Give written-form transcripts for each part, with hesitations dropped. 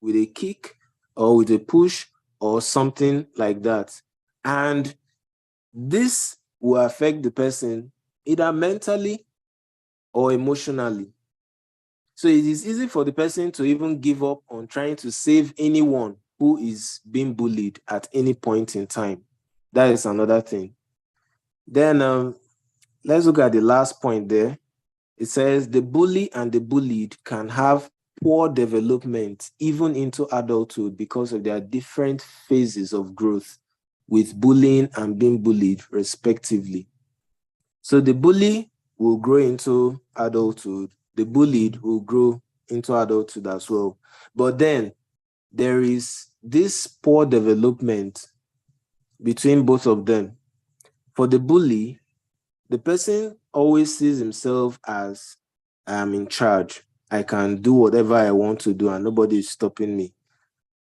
with a kick or with a push or something like that. And this will affect the person either mentally or emotionally. So it is easy for the person to even give up on trying to save anyone who is being bullied at any point in time. That is another thing. Then let's look at the last point there. It says the bully and the bullied can have poor development even into adulthood because of their different phases of growth with bullying and being bullied respectively. So the bully will grow into adulthood. The bullied will grow into adulthood as well. But then there is this poor development between both of them. For the bully, the person always sees himself as I'm in charge. I can do whatever I want to do and nobody is stopping me.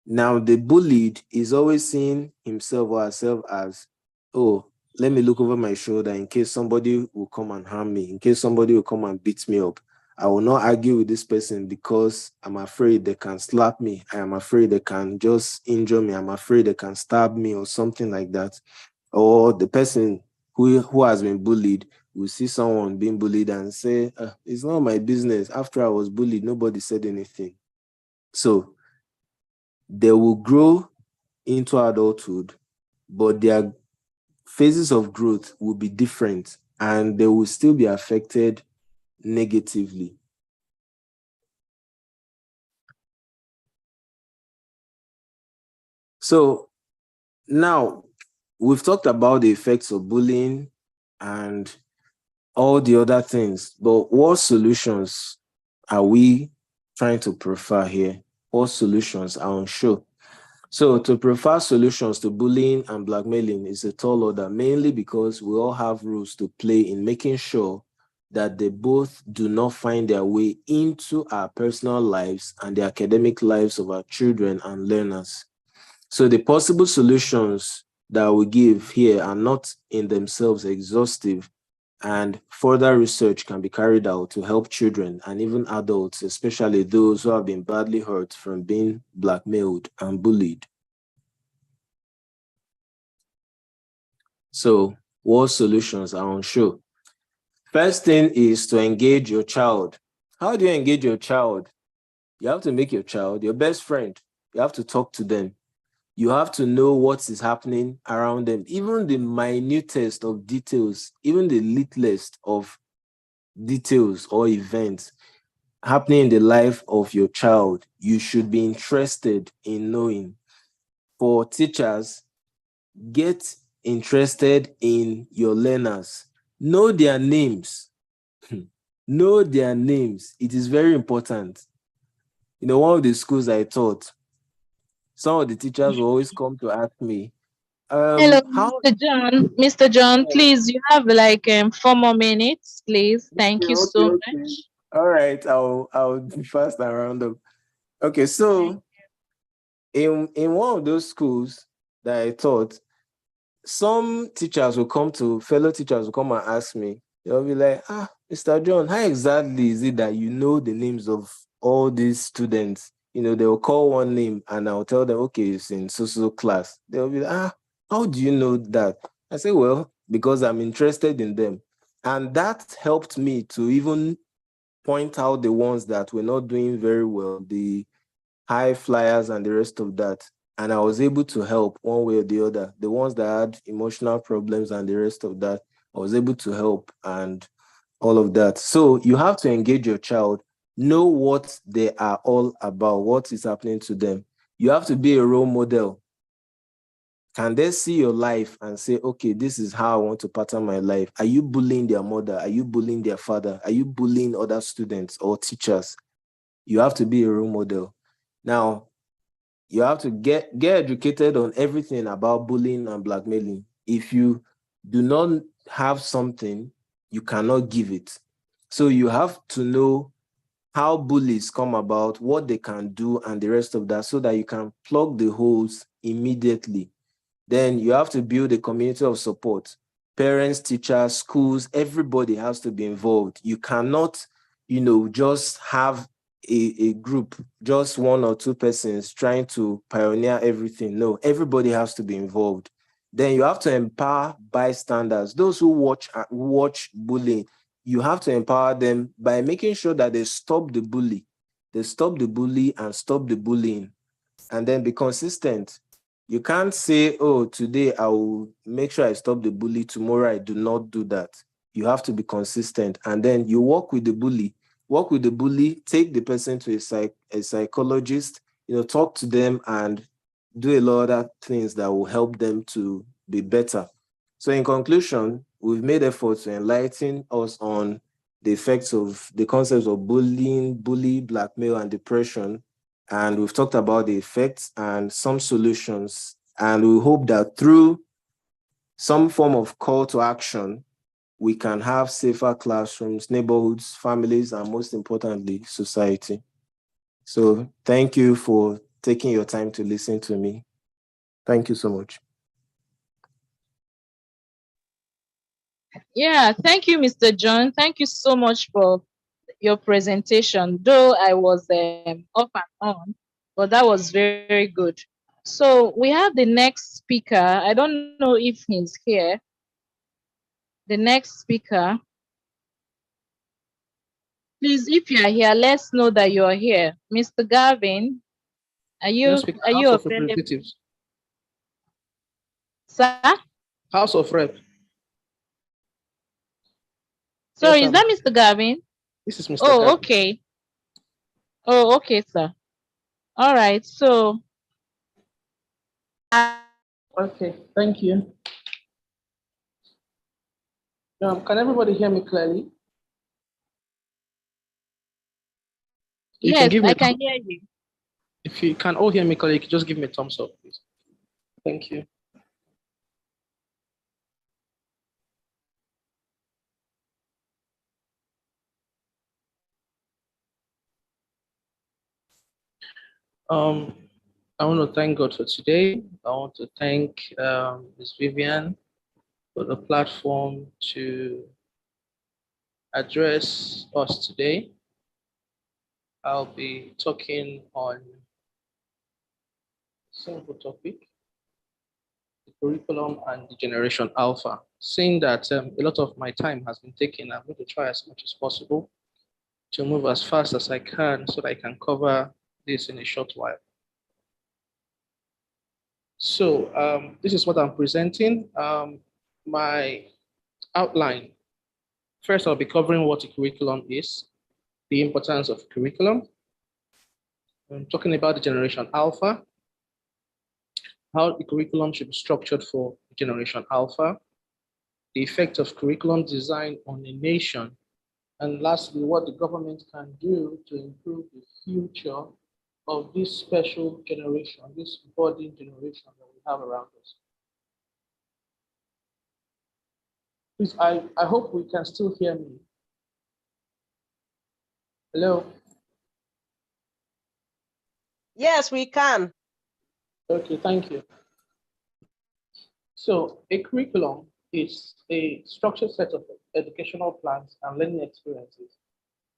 Now, the bullied is always seeing himself or herself as, oh, let me look over my shoulder in case somebody will come and harm me, in case somebody will come and beat me up. I will not argue with this person because I'm afraid they can slap me. I am afraid they can just injure me. I'm afraid they can stab me or something like that. Or the person who has been bullied will see someone being bullied and say, it's not my business. After I was bullied, nobody said anything. So they will grow into adulthood, but their phases of growth will be different and they will still be affected negatively. So now we've talked about the effects of bullying and all the other things, but what solutions are we trying to prefer here? What solutions are on show? So to prefer solutions to bullying and blackmailing is a tall order, mainly because we all have roles to play in making sure that they both do not find their way into our personal lives and the academic lives of our children and learners. So the possible solutions that we give here are not in themselves exhaustive, and further research can be carried out to help children and even adults, especially those who have been badly hurt from being blackmailed and bullied. So what solutions are on show? First thing is to engage your child. How do you engage your child? You have to make your child your best friend. You have to talk to them. You have to know what is happening around them, even the minutest of details, even the littlest of details or events happening in the life of your child. You should be interested in knowing. For teachers, get interested in your learners. Know their names. Know their names. It is very important. You know, one of the schools I taught, some of the teachers will always come to ask me, Hello, how? Mr. John. Mr. John, please, you have like 4 more minutes, please. Thank you Okay, so okay. much. All right, I'll be fast and round up. Okay, Thank so in one of those schools that I taught, some teachers will come to fellow teachers will come and ask me, they'll be like, Mr. John, how exactly is it that you know the names of all these students? You know, they'll call one name and I'll tell them, okay, it's in so class. They'll be like, how do you know that? I say, well, because I'm interested in them. And that helped me to even point out the ones that were not doing very well, the high flyers and the rest of that. And I was able to help one way or the other. The ones that had emotional problems and the rest of that, I was able to help and all of that. So you have to engage your child, know what they are all about, what is happening to them. You have to be a role model. Can they see your life and say, okay, this is how I want to pattern my life? Are you bullying their mother? Are you bullying their father? Are you bullying other students or teachers? You have to be a role model. Now, you have to get educated on everything about bullying and blackmailing. If you do not have something, you cannot give it. So you have to know how bullies come about, what they can do, and the rest of that, so that you can plug the holes immediately. Then you have to build a community of support. Parents, teachers, schools, everybody has to be involved. You cannot, just have a group, just one or two persons trying to pioneer everything. No, everybody has to be involved. Then you have to empower bystanders, those who watch bullying. You have to empower them by making sure that they stop the bully. They stop the bully and stop the bullying, and then be consistent. You can't say, oh, today I will make sure I stop the bully, tomorrow I do not do that. You have to be consistent, and then you work with the bully. Work with the bully, take the person to a psychologist, talk to them and do a lot of other things that will help them to be better. So in conclusion, we've made efforts to enlighten us on the effects of the concepts of bullying, blackmail, and depression. And we've talked about the effects and some solutions. And we hope that through some form of call to action, we can have safer classrooms, neighborhoods, families, and most importantly, society. So thank you for taking your time to listen to me. Thank you so much. Yeah, thank you, Mr. John. Thank you so much for your presentation. Though I was off and on, but that was very, very good. So we have the next speaker. I don't know if he's here. The next speaker. Please, if you are here, let's know that you are here. Mr. Gavin, are you House of available? Representatives. Sir? House of Rep. Sorry, Yes, is that Mr. Gavin? This is Mr. Oh, Gavin. okay. Oh, okay, sir. All right. So. Okay, thank you. Can everybody hear me clearly? Yes, I can hear you. If you can all hear me clearly, you can just give me a thumbs up, please. Thank you. I want to thank God for today. I want to thank Ms. Vivian for the platform to address us today. I'll be talking on a simple topic, the curriculum and the Generation Alpha. Seeing that a lot of my time has been taken, I'm going to try as much as possible to move as fast as I can so that I can cover this in a short while. So this is what I'm presenting. My outline. First, I'll be covering what a curriculum is, the importance of curriculum. I'm talking about the Generation Alpha, how the curriculum should be structured for Generation Alpha, the effect of curriculum design on a nation, and lastly, what the government can do to improve the future of this special generation, this budding generation that we have around us. Please, I hope we can still hear me. Hello? Yes, we can. Okay, thank you. So a curriculum is a structured set of educational plans and learning experiences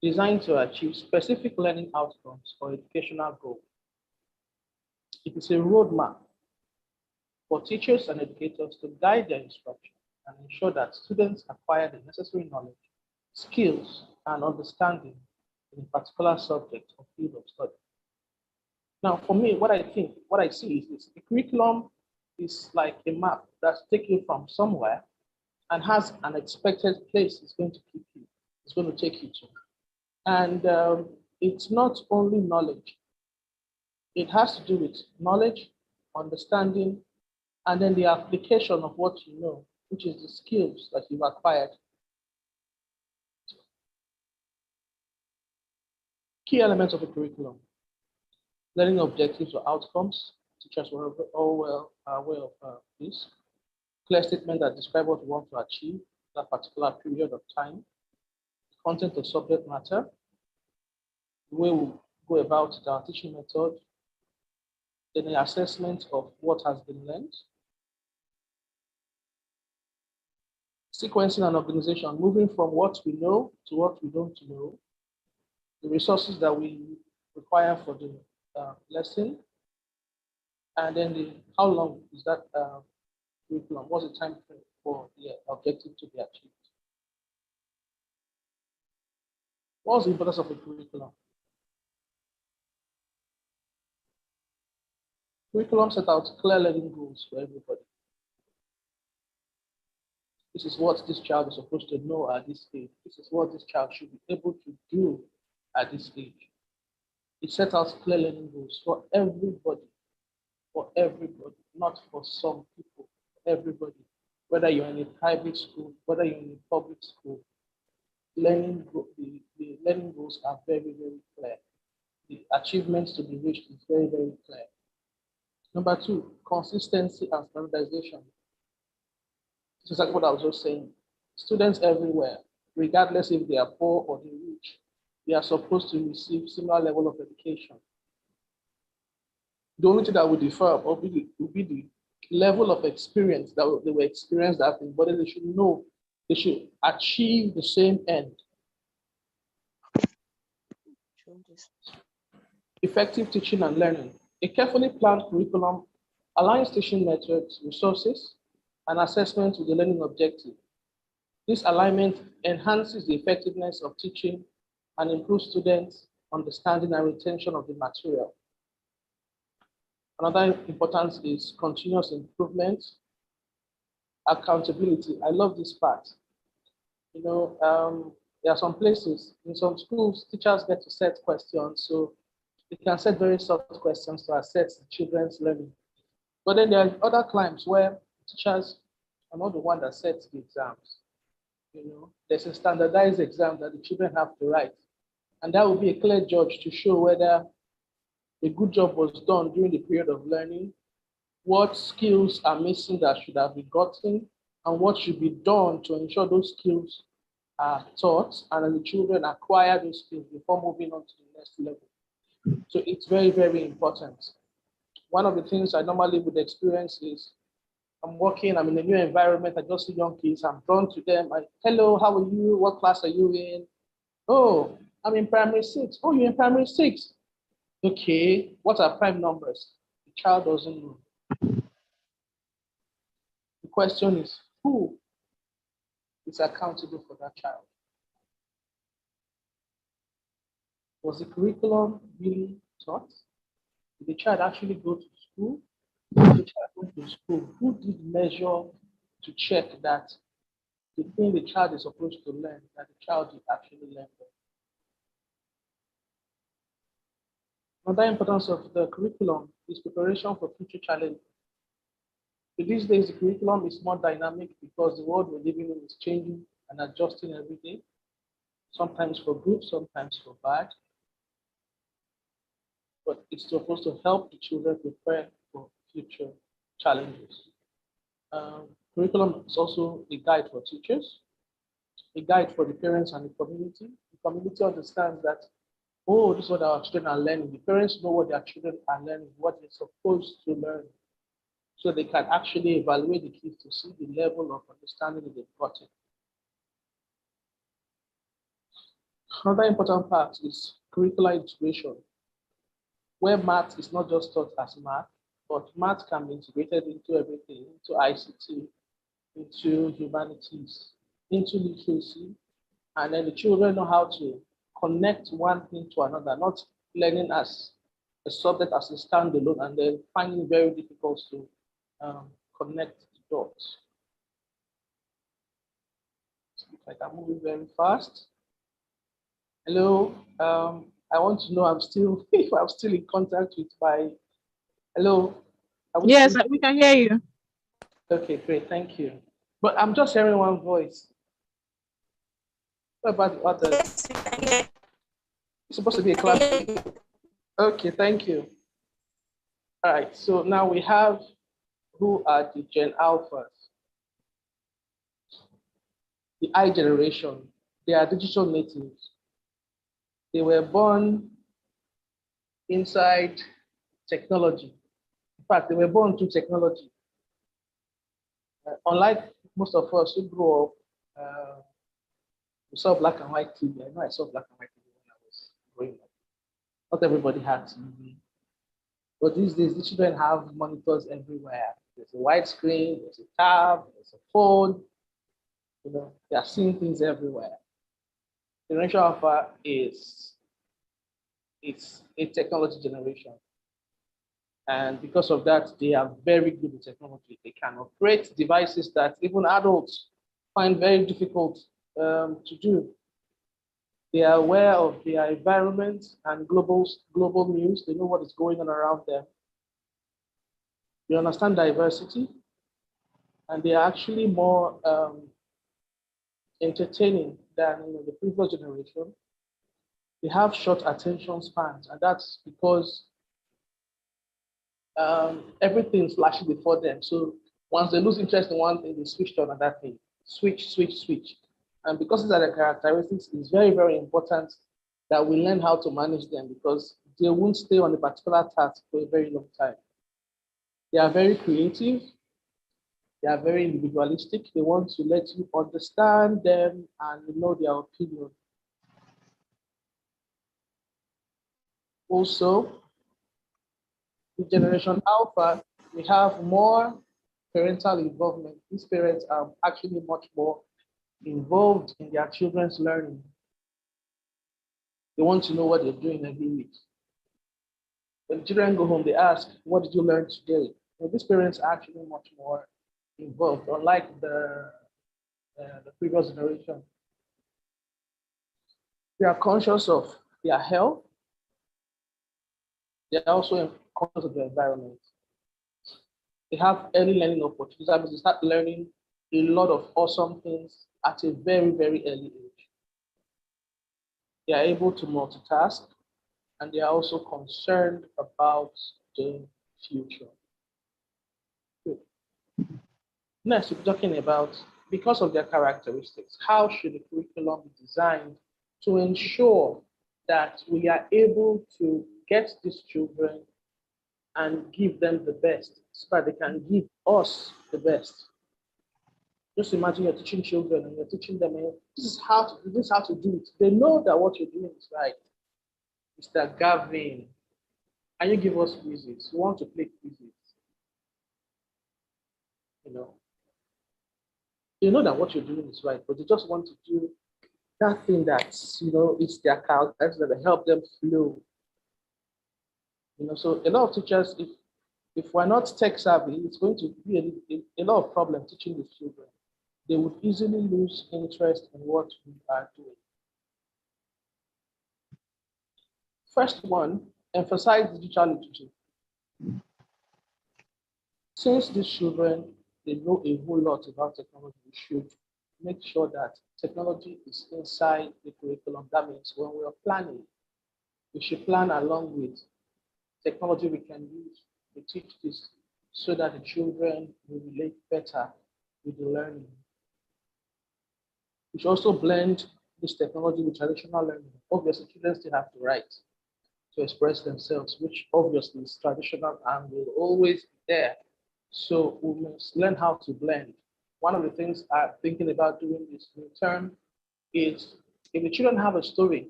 designed to achieve specific learning outcomes or educational goals. It is a roadmap for teachers and educators to guide their instruction and ensure that students acquire the necessary knowledge, skills, and understanding in a particular subject or field of study. Now, for me, what I see is this: the curriculum is like a map that's taking you from somewhere and has an expected place it's going to keep you, it's going to take you to. And it's not only knowledge, it has to do with knowledge, understanding, and then the application of what you know, which is the skills that you've acquired. Key elements of a curriculum: learning objectives or outcomes. Teachers were all well aware of this. Clear statement that describe what we want to achieve that particular period of time. Content of subject matter. The way we go about our teaching method. Then the assessment of what has been learned. Sequencing and organization, moving from what we know to what we don't know. the resources that we require for the lesson, and then how long is that curriculum? What's the time frame for the objective to be achieved? What's the importance of a curriculum? Curriculum set out clear learning goals for everybody. This is what this child is supposed to know at this stage. This is what this child should be able to do at this stage. It sets out clear learning goals for everybody, not for some people, everybody. Whether you're in a private school, whether you're in a public school, the learning goals are very, very clear. The achievements to be reached is very, very clear. Number two, consistency and standardization. This is exactly what I was just saying. Students everywhere, regardless if they are poor or they rich, they are supposed to receive similar level of education. The only thing that would differ will be the level of experience that they will experience that thing, but they should know they should achieve the same end. Effective teaching and learning. A carefully planned curriculum aligns teaching methods, resources, and assessment with the learning objective. This alignment enhances the effectiveness of teaching and improves students' understanding and retention of the material. Another importance is continuous improvement, accountability. I love this part. You know, there are some places, in some schools, teachers get to set questions, so they can set very soft questions to assess the children's learning. But then there are other climes where teachers are not the one that sets the exams. You know, there's a standardized exam that the children have to write. And that will be a clear judge to show whether a good job was done during the period of learning, what skills are missing that should have been gotten, and what should be done to ensure those skills are taught and the children acquire those skills before moving on to the next level. So it's very, very important. One of the things I normally would experience is I'm in a new environment, I just see young kids, I'm drawn to them. Hello, how are you? What class are you in? Oh, I'm in primary 6. Oh, you're in primary 6. Okay, what are prime numbers? The child doesn't know. The question is, who is accountable for that child? Was the curriculum really taught? Did the child actually go to school? Did the child go to school? Who did measure to check that the thing the child is supposed to learn, that the child did actually learn them? Another importance of the curriculum is preparation for future challenges. These days, the curriculum is more dynamic because the world we're living in is changing and adjusting every day, sometimes for good, sometimes for bad. But it's supposed to help the children prepare for future challenges. Curriculum is also a guide for teachers, a guide for the parents and the community. The community understands that, oh, this is what our children are learning. The parents know what their children are learning, what they're supposed to learn, so they can actually evaluate the kids to see the level of understanding that they've gotten. Another important part is curricular integration, where math is not just taught as math, but math can be integrated into everything, into ICT, into humanities, into literacy, and then the children know how to connect one thing to another, not learning as a subject as a standalone and then finding it very difficult to connect the dots. Like I'm moving very fast. Hello, I want to know if I'm still in contact with my, hello. Yes, we can hear you. Okay, great, thank you. But I'm just hearing one voice. What about the others? Yes, we can hear. It's supposed to be a class. Okay, thank you. All right, so now we have who are the Gen Alphas. The I generation, they are digital natives. They were born inside technology. In fact, they were born through technology. Unlike most of us who grew up, we saw black and white TV. I know I saw black and white TV when I was growing up. Not everybody had TV. But these days, the children have monitors everywhere. There's a widescreen, there's a tab, there's a phone. They are seeing things everywhere. Generation Alpha it's a technology generation. And because of that, they are very good with technology. They can operate devices that even adults find very difficult to do. They are aware of their environment and global news. They know what is going on around them. They understand diversity, and they are actually more entertaining than the previous generation. They have short attention spans, and that's because everything's flashing before them. So once they lose interest in one thing, they switch to another thing. Switch. And because these are the characteristics, it's very, very important that we learn how to manage them, because they won't stay on a particular task for a very long time. They are very creative. They are very individualistic. They want to let you understand them and know their opinion. Also, with Generation Alpha, we have more parental involvement. These parents are actually much more involved in their children's learning. They want to know what they're doing every week. When children go home, they ask, what did you learn today? These parents are actually much more involved, unlike the previous generation. They are conscious of their health. They are also conscious of their environment. They have early learning opportunities. That means they start learning a lot of awesome things at a very, very early age. They are able to multitask, and they are also concerned about the future. Good. Next, we're talking about, because of their characteristics, how should the curriculum be designed to ensure that we are able to get these children and give them the best so that they can give us the best. Just imagine you're teaching children and you're teaching them, this is how to do it. They know that what you're doing is right. Mr. Gavin, can you give us quizzes? We want to play quizzes. You know that what you're doing is right, but they just want to do that thing that's, it's their character that help them flow. So a lot of teachers, if we're not tech savvy, it's going to be a lot of problem teaching the children. They would easily lose interest in what we are doing. First one, emphasize digital literacy. Since these children, they know a whole lot about technology, we should make sure that technology is inside the curriculum. That means when we are planning, we should plan along with technology we can use to teach this so that the children will relate better with the learning. We should also blend this technology with traditional learning. Obviously, children still have to write to express themselves, which obviously is traditional and will always be there. So we must learn how to blend. One of the things I'm thinking about doing this in turn is, if the children have a story,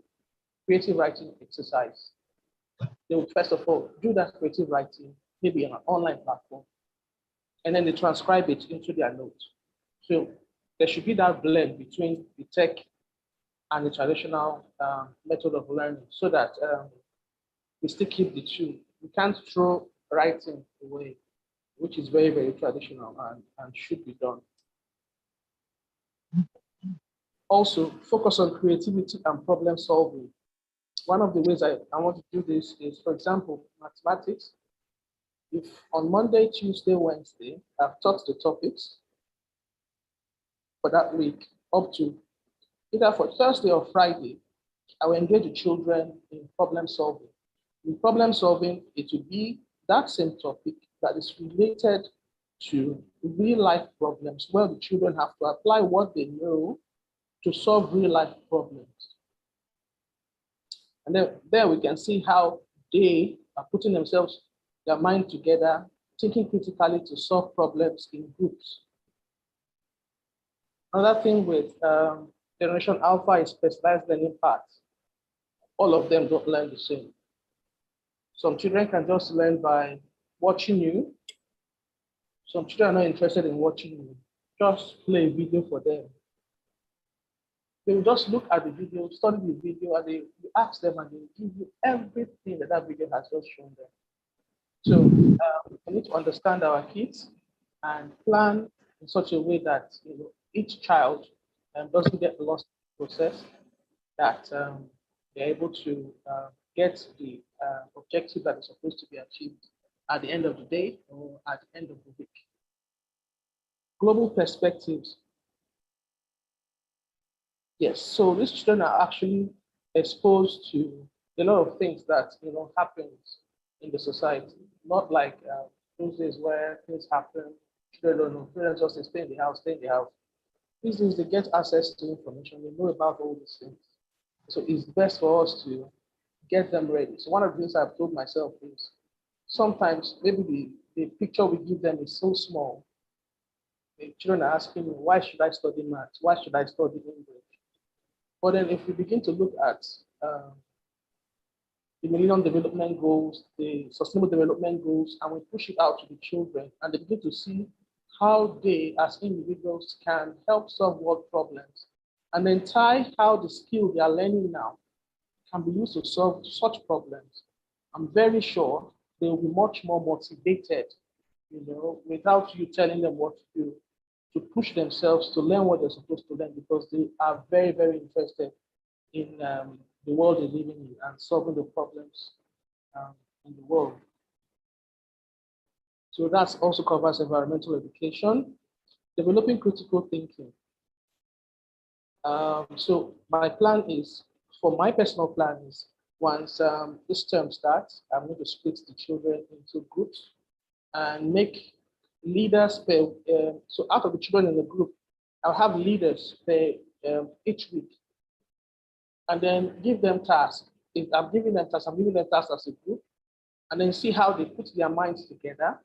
creative writing exercise, they would first of all do that creative writing, maybe on an online platform, and then they transcribe it into their notes. So there should be that blend between the tech and the traditional method of learning, so that we still keep the two. We can't throw writing away, which is very, very traditional and should be done. Also, focus on creativity and problem solving. One of the ways I want to do this is, for example, mathematics. If on Monday, Tuesday, Wednesday, I've taught the topics for that week up to either for Thursday or Friday, I will engage the children in problem solving. In problem solving, it will be that same topic that is related to real life problems, where the children have to apply what they know to solve real life problems. And then there we can see how they are putting themselves, their mind together, thinking critically to solve problems in groups. Another thing with Generation Alpha is specialized learning paths. all of them don't learn the same. Some children can just learn by watching you. Some children are not interested in watching you. Just play a video for them. They will just look at the video, study the video, and they ask them, and they give you everything that that video has just shown them. So we need to understand our kids and plan in such a way that each child doesn't get lost in the process, that they're able to get the objective that is supposed to be achieved at the end of the day or at the end of the week. Global perspectives. Yes, so these children are actually exposed to a lot of things that happens in the society. Not like those days where things happen, children don't know. Children just stay in the house, stay in the house. These days they get access to information, they know about all these things. So it's best for us to get them ready. So one of the things I've told myself is sometimes maybe the picture we give them is so small. The children are asking me, why should I study math? Why should I study English? But then if we begin to look at the Millennium Development Goals, the Sustainable Development Goals, and we push it out to the children, and they begin to see how they, as individuals, can help solve world problems, and then tie how the skill they are learning now can be used to solve such problems. I'm very sure they will be much more motivated, without you telling them what to do, to push themselves to learn what they're supposed to learn, because they are very, very interested in the world they're living in and solving the problems in the world. So that also covers environmental education, developing critical thinking. So my plan is, for my personal plan is, once this term starts, I'm going to split the children into groups and make leaders per, so out of the children in the group, I'll have leaders per each week, and then give them tasks. If I'm giving them tasks, I'm giving them tasks as a group, and then see how they put their minds together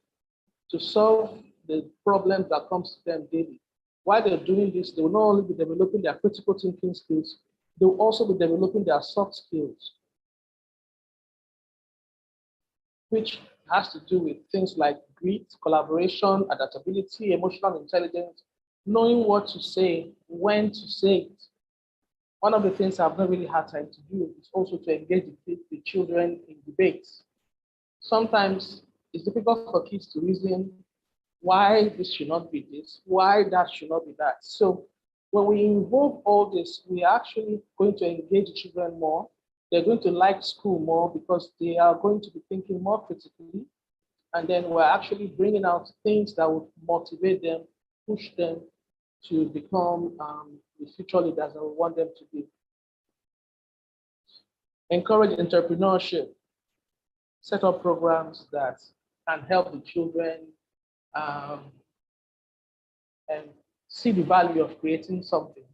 to solve the problems that comes to them daily. While they're doing this, they will not only be developing their critical thinking skills, they will also be developing their soft skills, which has to do with things like grit, collaboration, adaptability, emotional intelligence, knowing what to say, when to say it. One of the things I've not really had time to do is also to engage the children in debates. Sometimes it's difficult for kids to reason why this should not be this, why that should not be that. So when we involve all this, we are actually going to engage the children more. They're going to like school more because they are going to be thinking more critically. And then we're actually bringing out things that would motivate them, push them to become the future leaders that we want them to be. Encourage entrepreneurship. Set up programs that can help the children and see the value of creating something,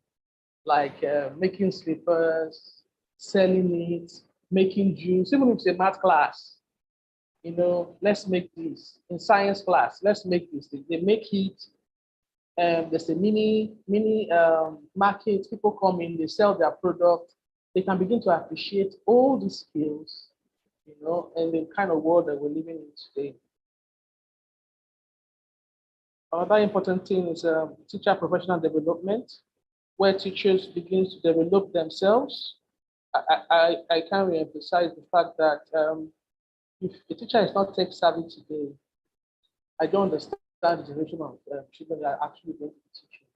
like making slippers, selling it, making juice, even if it's a math class. Let's make this. In science class, let's make this. They make it. There's a mini market. People come in, they sell their product. They can begin to appreciate all the skills, and the kind of world that we're living in today. Another important thing is teacher professional development, where teachers begin to develop themselves. I can re-emphasize the fact that if a teacher is not tech savvy today, I don't understand the generation of children that are actually going to be teaching.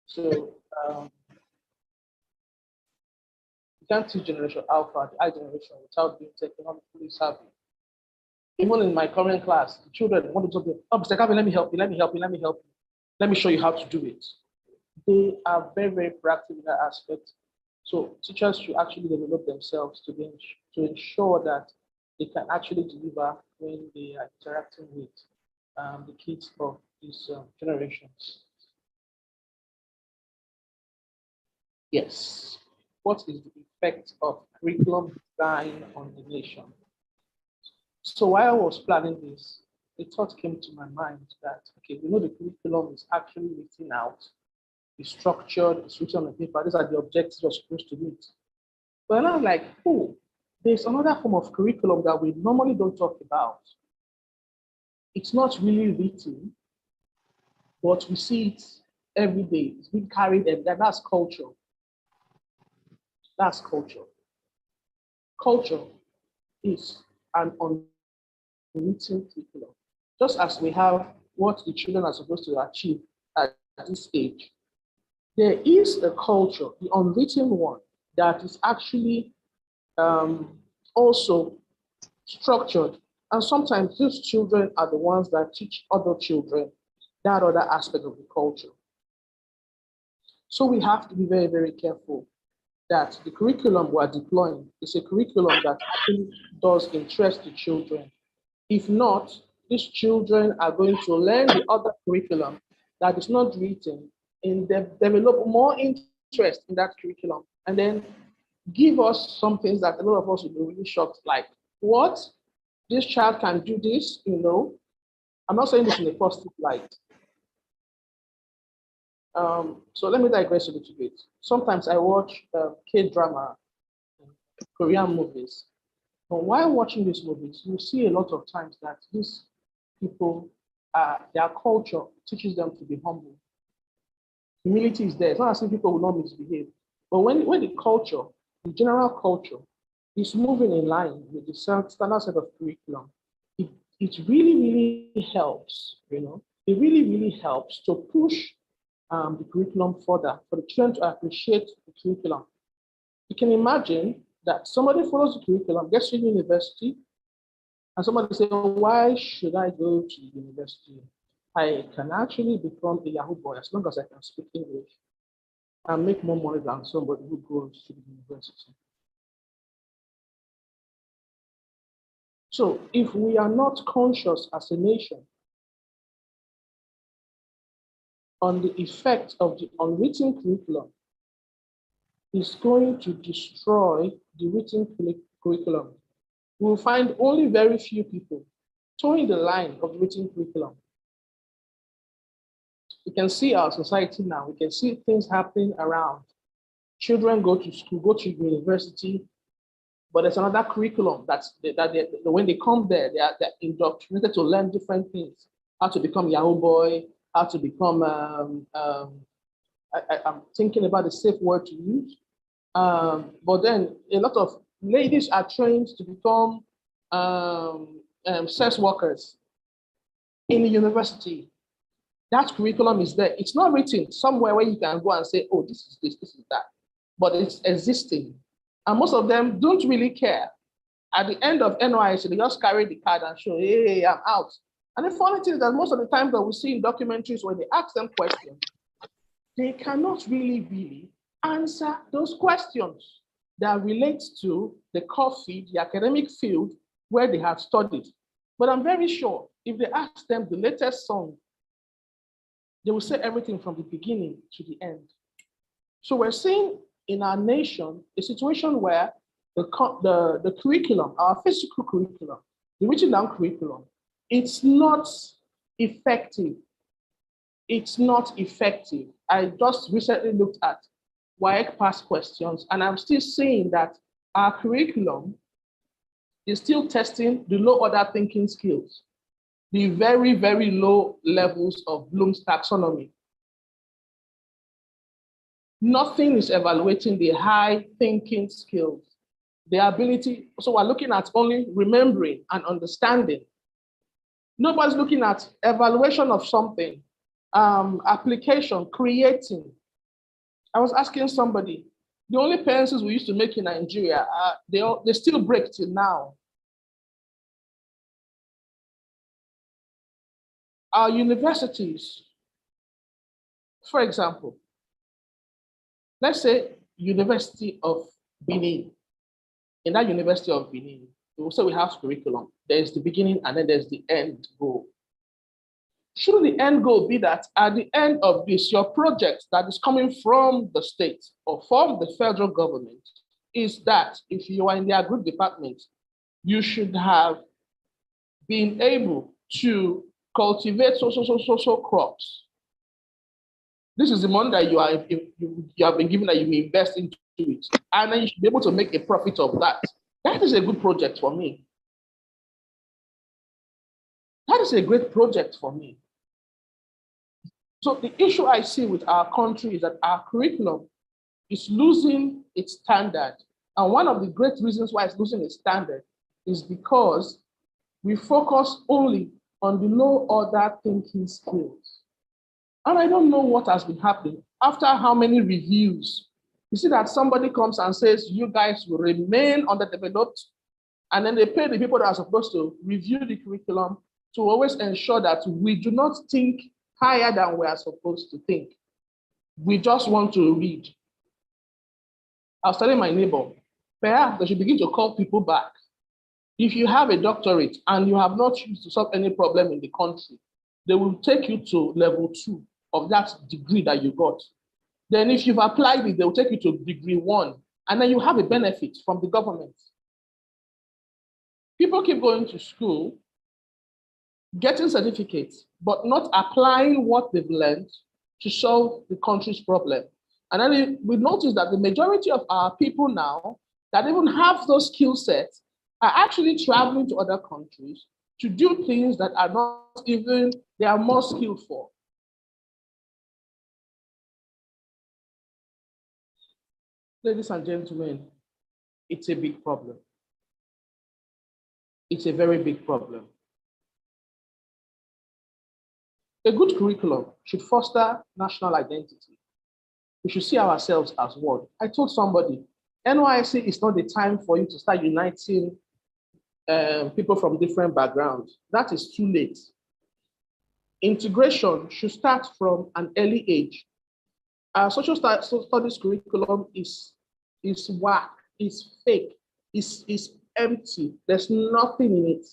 So you can't teach generation alpha, the I generation, without being technologically savvy. Even in my current class, the children want to talk, oh, Mr. Calvin, let me help you, let me help you, let me help you. Let me show you how to do it. They are very, very proactive in that aspect. So teachers should actually develop themselves to ensure that they can actually deliver when they are interacting with the kids of these generations. Yes. What is the effect of curriculum design on the nation? So while I was planning this, a thought came to my mind that, okay, we know the curriculum is actually written out, it's structured, it's written on the paper. These are the objectives you're supposed to meet. But I'm like, oh, there's another form of curriculum that we normally don't talk about. It's not really written, but we see it every day. It's being carried, and that's culture. That's culture. Culture is an unwritten curriculum. Just as we have what the children are supposed to achieve at this age, there is a culture, the unwritten one, that is actually also structured. And sometimes these children are the ones that teach other children that other aspect of the culture. So we have to be very, very careful that the curriculum we're deploying is a curriculum that actually does interest the children. If not, these children are going to learn the other curriculum that is not written and develop more interest in that curriculum, and then give us some things that a lot of us will be really shocked, like, what? This child can do this, you know? I'm not saying this in a positive light. So let me digress a little bit. Sometimes I watch K-drama, Korean movies. But while watching these movies, you see a lot of times that these people, their culture teaches them to be humble. Humility is there. It's not as if people will not misbehave. But when the culture, the general culture, is moving in line with the standard set of curriculum, it really, really helps, you know, it really, really helps to push the curriculum further for the children to appreciate the curriculum. You can imagine that somebody follows the curriculum, gets to university, and somebody says, why should I go to university? I can actually become a Yahoo boy as long as I can speak English and make more money than somebody who goes to the university. So if we are not conscious as a nation on the effect of the unwritten curriculum, it's going to destroy the written curriculum. We will find only very few people towing the line of the written curriculum. We can see our society now. We can see things happening around. Children go to school, go to university, but there's another curriculum that when they come there, they're indoctrinated to learn different things. How to become Yahoo boy, how to become, I'm thinking about the safe word to use. But then a lot of ladies are trained to become sex workers in the university. That curriculum is there. It's not written somewhere where you can go and say, oh, this is this, this is that. But it's existing. And most of them don't really care. At the end of NYC, they just carry the card and show, hey, I'm out. And the funny thing is that most of the time that we see in documentaries when they ask them questions, they cannot really answer those questions that relate to the core field, the academic field where they have studied. But I'm very sure if they ask them the latest song, they will say everything from the beginning to the end. So we're seeing in our nation a situation where the curriculum, our physical curriculum, the written down curriculum, it's not effective. It's not effective. I just recently looked at WAEC past questions, and I'm still seeing that our curriculum is still testing the low order thinking skills, the very, very low levels of Bloom's taxonomy. Nothing is evaluating the high thinking skills, the ability. So we're looking at only remembering and understanding. Nobody's looking at evaluation of something, application, creating. I was asking somebody, the only pencils we used to make in Nigeria, they still break till now. Our universities, for example, let's say University of Benin. In that University of Benin, we will say we have curriculum. There's the beginning and then there's the end goal. Should the end goal be that at the end of this, your project that is coming from the state or from the federal government is that if you are in the agri department, you should have been able to cultivate so crops. This is the money that you have been given that you may invest into it. And then you should be able to make a profit of that. That is a good project for me. That is a great project for me. So the issue I see with our country is that our curriculum is losing its standard. And one of the great reasons why it's losing its standard is because we focus only on the no other thinking skills. And I don't know what has been happening. After how many reviews, you see that somebody comes and says, you guys will remain underdeveloped. And then they pay the people that are supposed to review the curriculum to always ensure that we do not think higher than we are supposed to think. We just want to read. I was telling my neighbor, perhaps they should begin to call people back. If you have a doctorate and you have not used to solve any problem in the country, they will take you to level 2 of that degree that you got. Then if you've applied it, they will take you to degree 1, and then you have a benefit from the government. People keep going to school, getting certificates, but not applying what they've learned to solve the country's problem. And then we notice that the majority of our people now that even have those skill sets are actually traveling to other countries to do things that are not even, they are more skilled for. Ladies and gentlemen, it's a big problem. It's a very big problem. A good curriculum should foster national identity. We should see ourselves as one. I told somebody, NYSC is not the time for you to start uniting people from different backgrounds. That is too late. Integration should start from an early age. Our social studies curriculum is whack, is fake, is empty. There's nothing in it.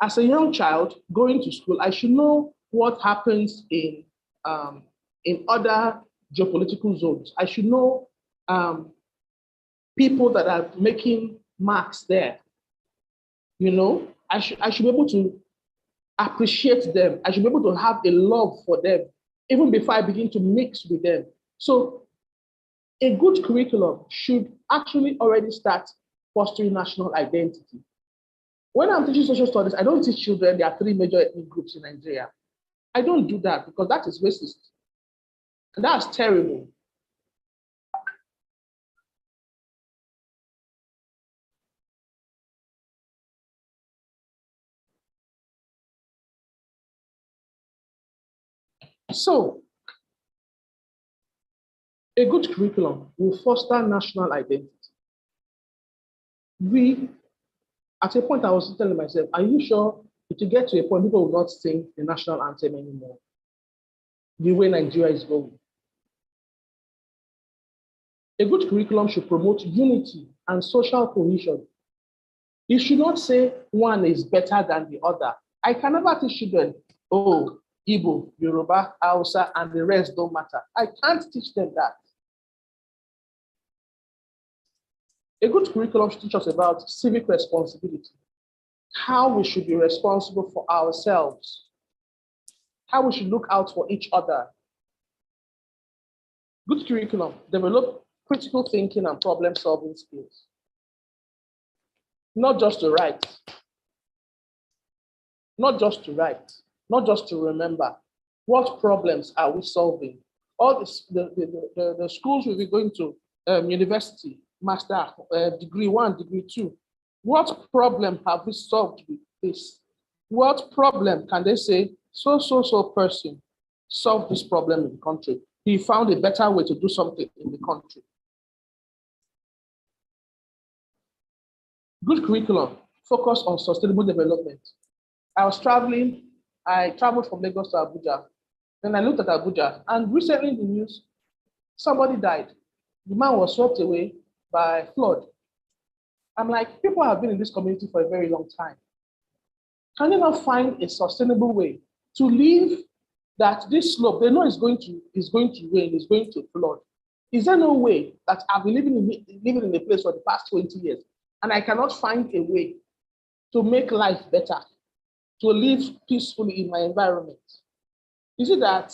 As a young child going to school, I should know what happens in other geopolitical zones. I should know people that are making marks there. You know, I should be able to appreciate them. I should be able to have a love for them, even before I begin to mix with them. So a good curriculum should actually already start fostering national identity. When I'm teaching social studies, I don't teach children there are 3 major ethnic groups in Nigeria. I don't do that because that is racist. And that's terrible. So, a good curriculum will foster national identity. At a point, I was telling myself, are you sure if you get to a point, people will not sing the national anthem anymore, the way Nigeria is going? A good curriculum should promote unity and social cohesion. You should not say one is better than the other. I can never teach children, oh, Igbo, Yoruba, Hausa, and the rest don't matter. I can't teach them that. A good curriculum should teach us about civic responsibility, how we should be responsible for ourselves, how we should look out for each other. Good curriculum develop critical thinking and problem-solving skills. Not just to write, not just to remember. What problems are we solving? All the schools will be going to university, master, degree 1, degree 2. What problem have we solved with this? What problem can they say, so person solved this problem in the country? He found a better way to do something in the country. Good curriculum, focus on sustainable development. I traveled from Lagos to Abuja. Then I looked at Abuja, and recently in the news, somebody died. The man was swept away by flood. I'm like, people have been in this community for a very long time. Can you not find a sustainable way to live that this slope, they know it's going to rain, it's going to flood? Is there no way that I've been living in a place for the past 20 years, and I cannot find a way to make life better, to live peacefully in my environment? is it that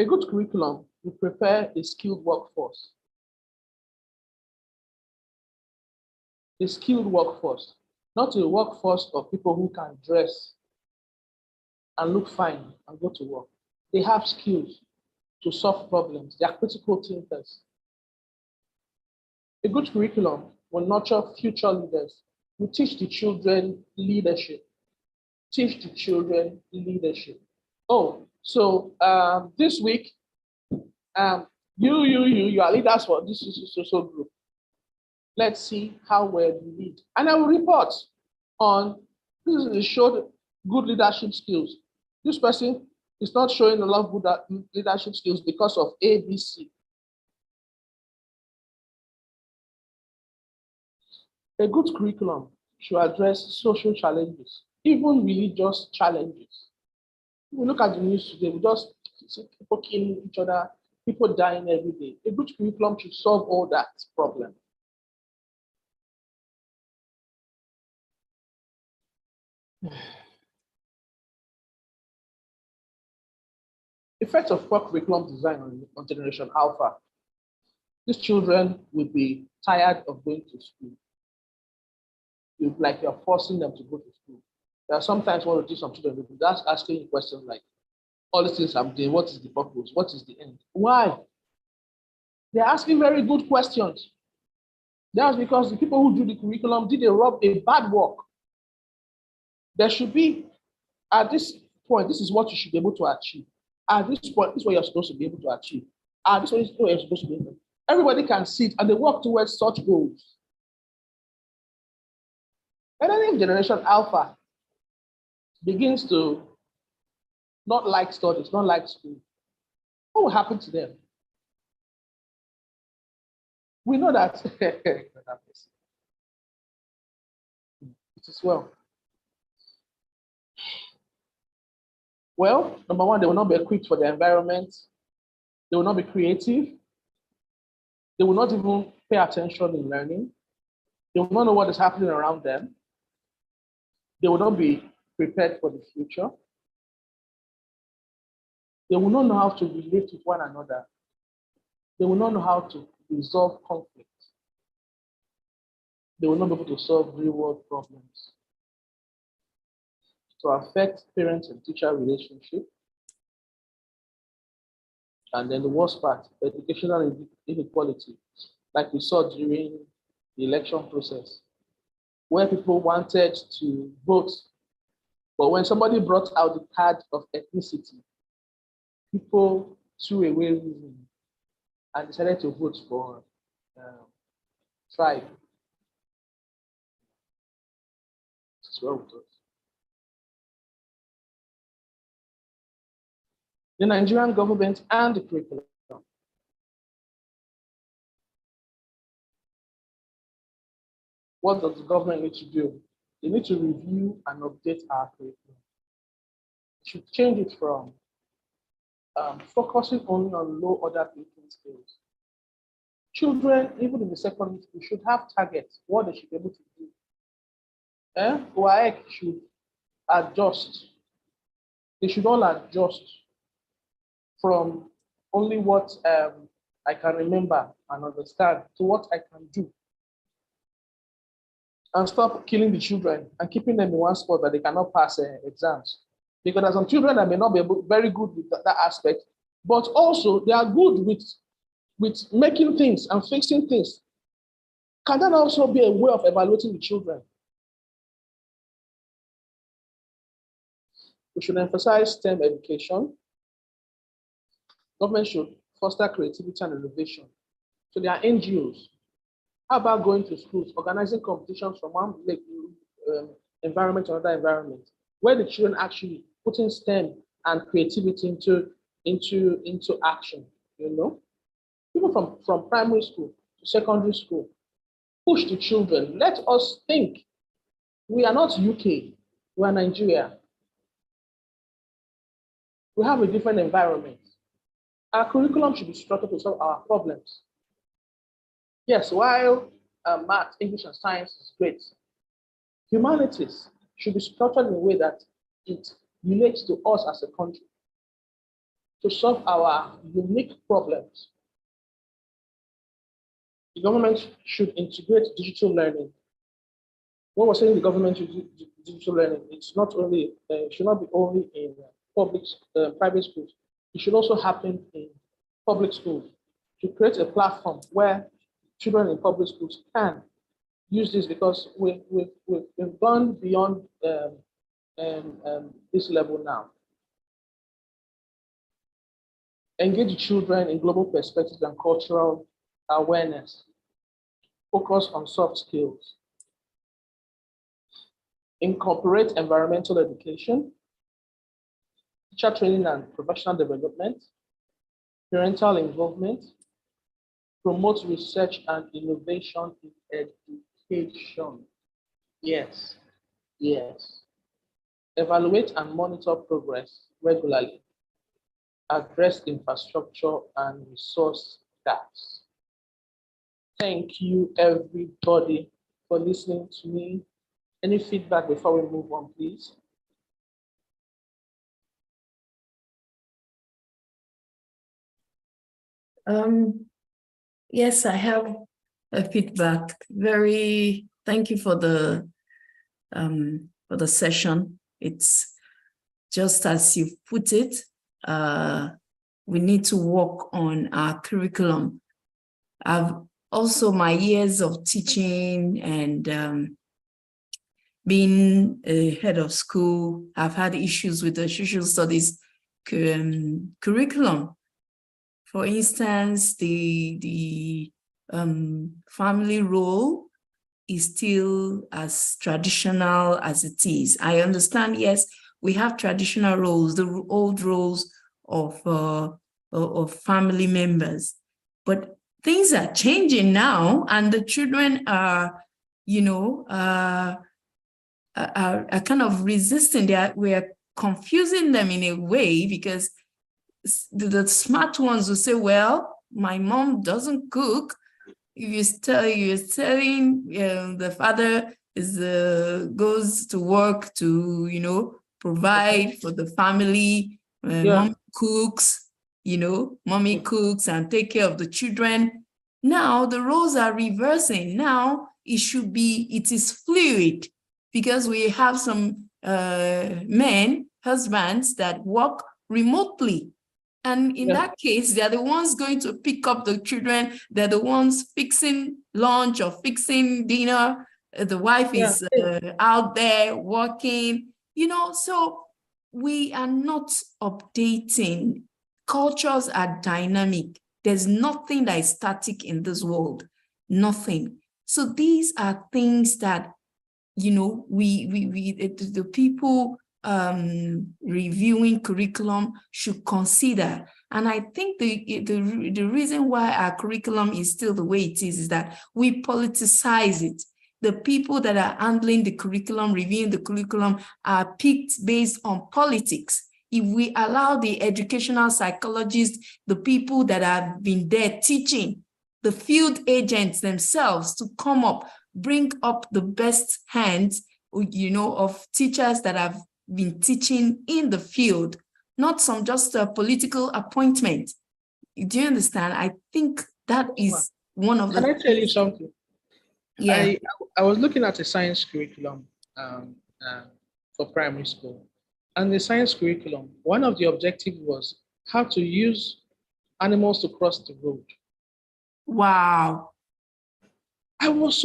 a good curriculum will prepare a skilled workforce. A skilled workforce, not a workforce of people who can dress and look fine and go to work. They have skills to solve problems. They are critical thinkers. A good curriculum will nurture future leaders. We teach the children leadership. Teach the children leadership. Oh, so this week, you are leaders for this social group. Let's see how well you lead. And I will report on, this is showed good leadership skills. This person is not showing a lot of good leadership skills because of A, B, C. A good curriculum should address social challenges, even religious challenges. We look at the news today, we just see people killing each other, people dying every day. A good curriculum should solve all that problem. Effect of poor curriculum design on Generation Alpha. These children will be tired of going to school. Like you're forcing them to go to school. There are sometimes one of some children will be just asking questions like, all these things I'm doing, what is the purpose? What is the end? Why? They're asking very good questions. That's because the people who do the curriculum did a bad work. There should be, at this point, this is what you should be able to achieve. At this point, this is what you're supposed to be able to achieve. At this point, this is what you're supposed to be able to. Everybody can see it and they work towards such goals. And then if Generation Alpha begins to not like studies, not like school, what will happen to them? We know that it is well. Well, number one, they will not be equipped for the environment. They will not be creative. They will not even pay attention in learning. They will not know what is happening around them. They will not be prepared for the future. They will not know how to relate with one another. They will not know how to resolve conflict. They will not be able to solve real-world problems. To affect parents and teacher relationship. And then the worst part, educational inequality, like we saw during the election process, where people wanted to vote, but when somebody brought out the card of ethnicity, people threw away reason and decided to vote for tribe. It's well with us. The Nigerian government and the curriculum. What does the government need to do? They need to review and update our curriculum. They should change it from focusing only on low order thinking skills. Children, even in the secondary school, should have targets, what they should be able to do. WAEC should adjust. They should all adjust from only what I can remember and understand to what I can do. And stop killing the children and keeping them in one spot that they cannot pass exams. Because there are some children that may not be very good with that aspect, but also they are good with making things and fixing things. Can that also be a way of evaluating the children? We should emphasize STEM education. Government should foster creativity and innovation. So there are NGOs. How about going to schools, organizing competitions from one environment to another environment, where the children actually putting STEM and creativity into action, you know? Even from primary school to secondary school, push the children. Let us think. We are not UK, we are Nigeria. We have a different environment. Our curriculum should be structured to solve our problems. Yes, while math, English, and science is great, humanities should be structured in a way that it relates to us as a country to solve our unique problems. The government should integrate digital learning. When we're saying the government should do digital learning, it's not only, it should not be only in private schools. It should also happen in public schools to create a platform where children in public schools can use this, because we've gone beyond this level now. Engage children in global perspectives and cultural awareness. Focus on soft skills. Incorporate environmental education, teacher training and professional development, parental involvement, promote research and innovation in education. Yes, yes. Evaluate and monitor progress regularly. Address infrastructure and resource gaps. Thank you, everybody, for listening to me. Any feedback before we move on, please? Yes, I have a feedback. Thank you for the session. It's just as you put it, we need to work on our curriculum. I've also, my years of teaching and being a head of school, I've had issues with the social studies curriculum. For instance, the family role is still as traditional as it is. I understand, yes, we have traditional roles, the old roles of family members, but things are changing now, and the children are, are kind of resisting. We're confusing them in a way, because the smart ones will say, well, my mom doesn't cook. You're telling the father goes to work to, provide for the family. Mom cooks, mommy cooks and take care of the children. Now the roles are reversing. Now it is fluid, because we have some husbands that work remotely. And in that case, they're the ones going to pick up the children. They're the ones fixing lunch or fixing dinner. The wife is out there working, so we are not updating. Cultures are dynamic. There's nothing that is static in this world, nothing. So these are things that, the people reviewing curriculum should consider. And I think the reason why our curriculum is still the way it is that we politicize it. The people that are handling the curriculum, reviewing the curriculum, are picked based on politics. If we allow the educational psychologists, the people that have been there teaching, the field agents themselves to come up, bring up the best hands, of teachers that have been teaching in the field, not some just a political appointment. Do you understand? I think that is one of the— Can I tell you something? Yeah. I was looking at a science curriculum for primary school. And the science curriculum, one of the objectives was how to use animals to cross the road. Wow. I was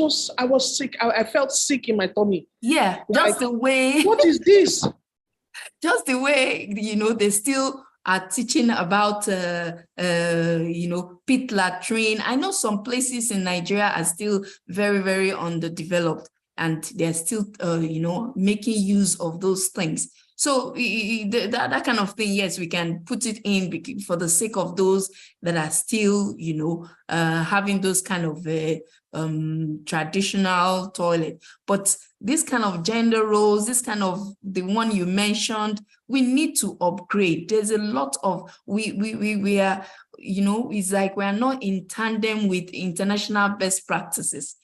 sick. I felt sick in my tummy. Yeah, just the way. What is this? Just the way, they still are teaching about, pit latrine. I know some places in Nigeria are still very, very underdeveloped, and they're still, making use of those things. So that kind of thing, yes, we can put it in for the sake of those that are still, having those kind of traditional toilet. But this kind of gender roles, this kind of the one you mentioned, we need to upgrade. There's a lot of, we are, it's like we are not in tandem with international best practices.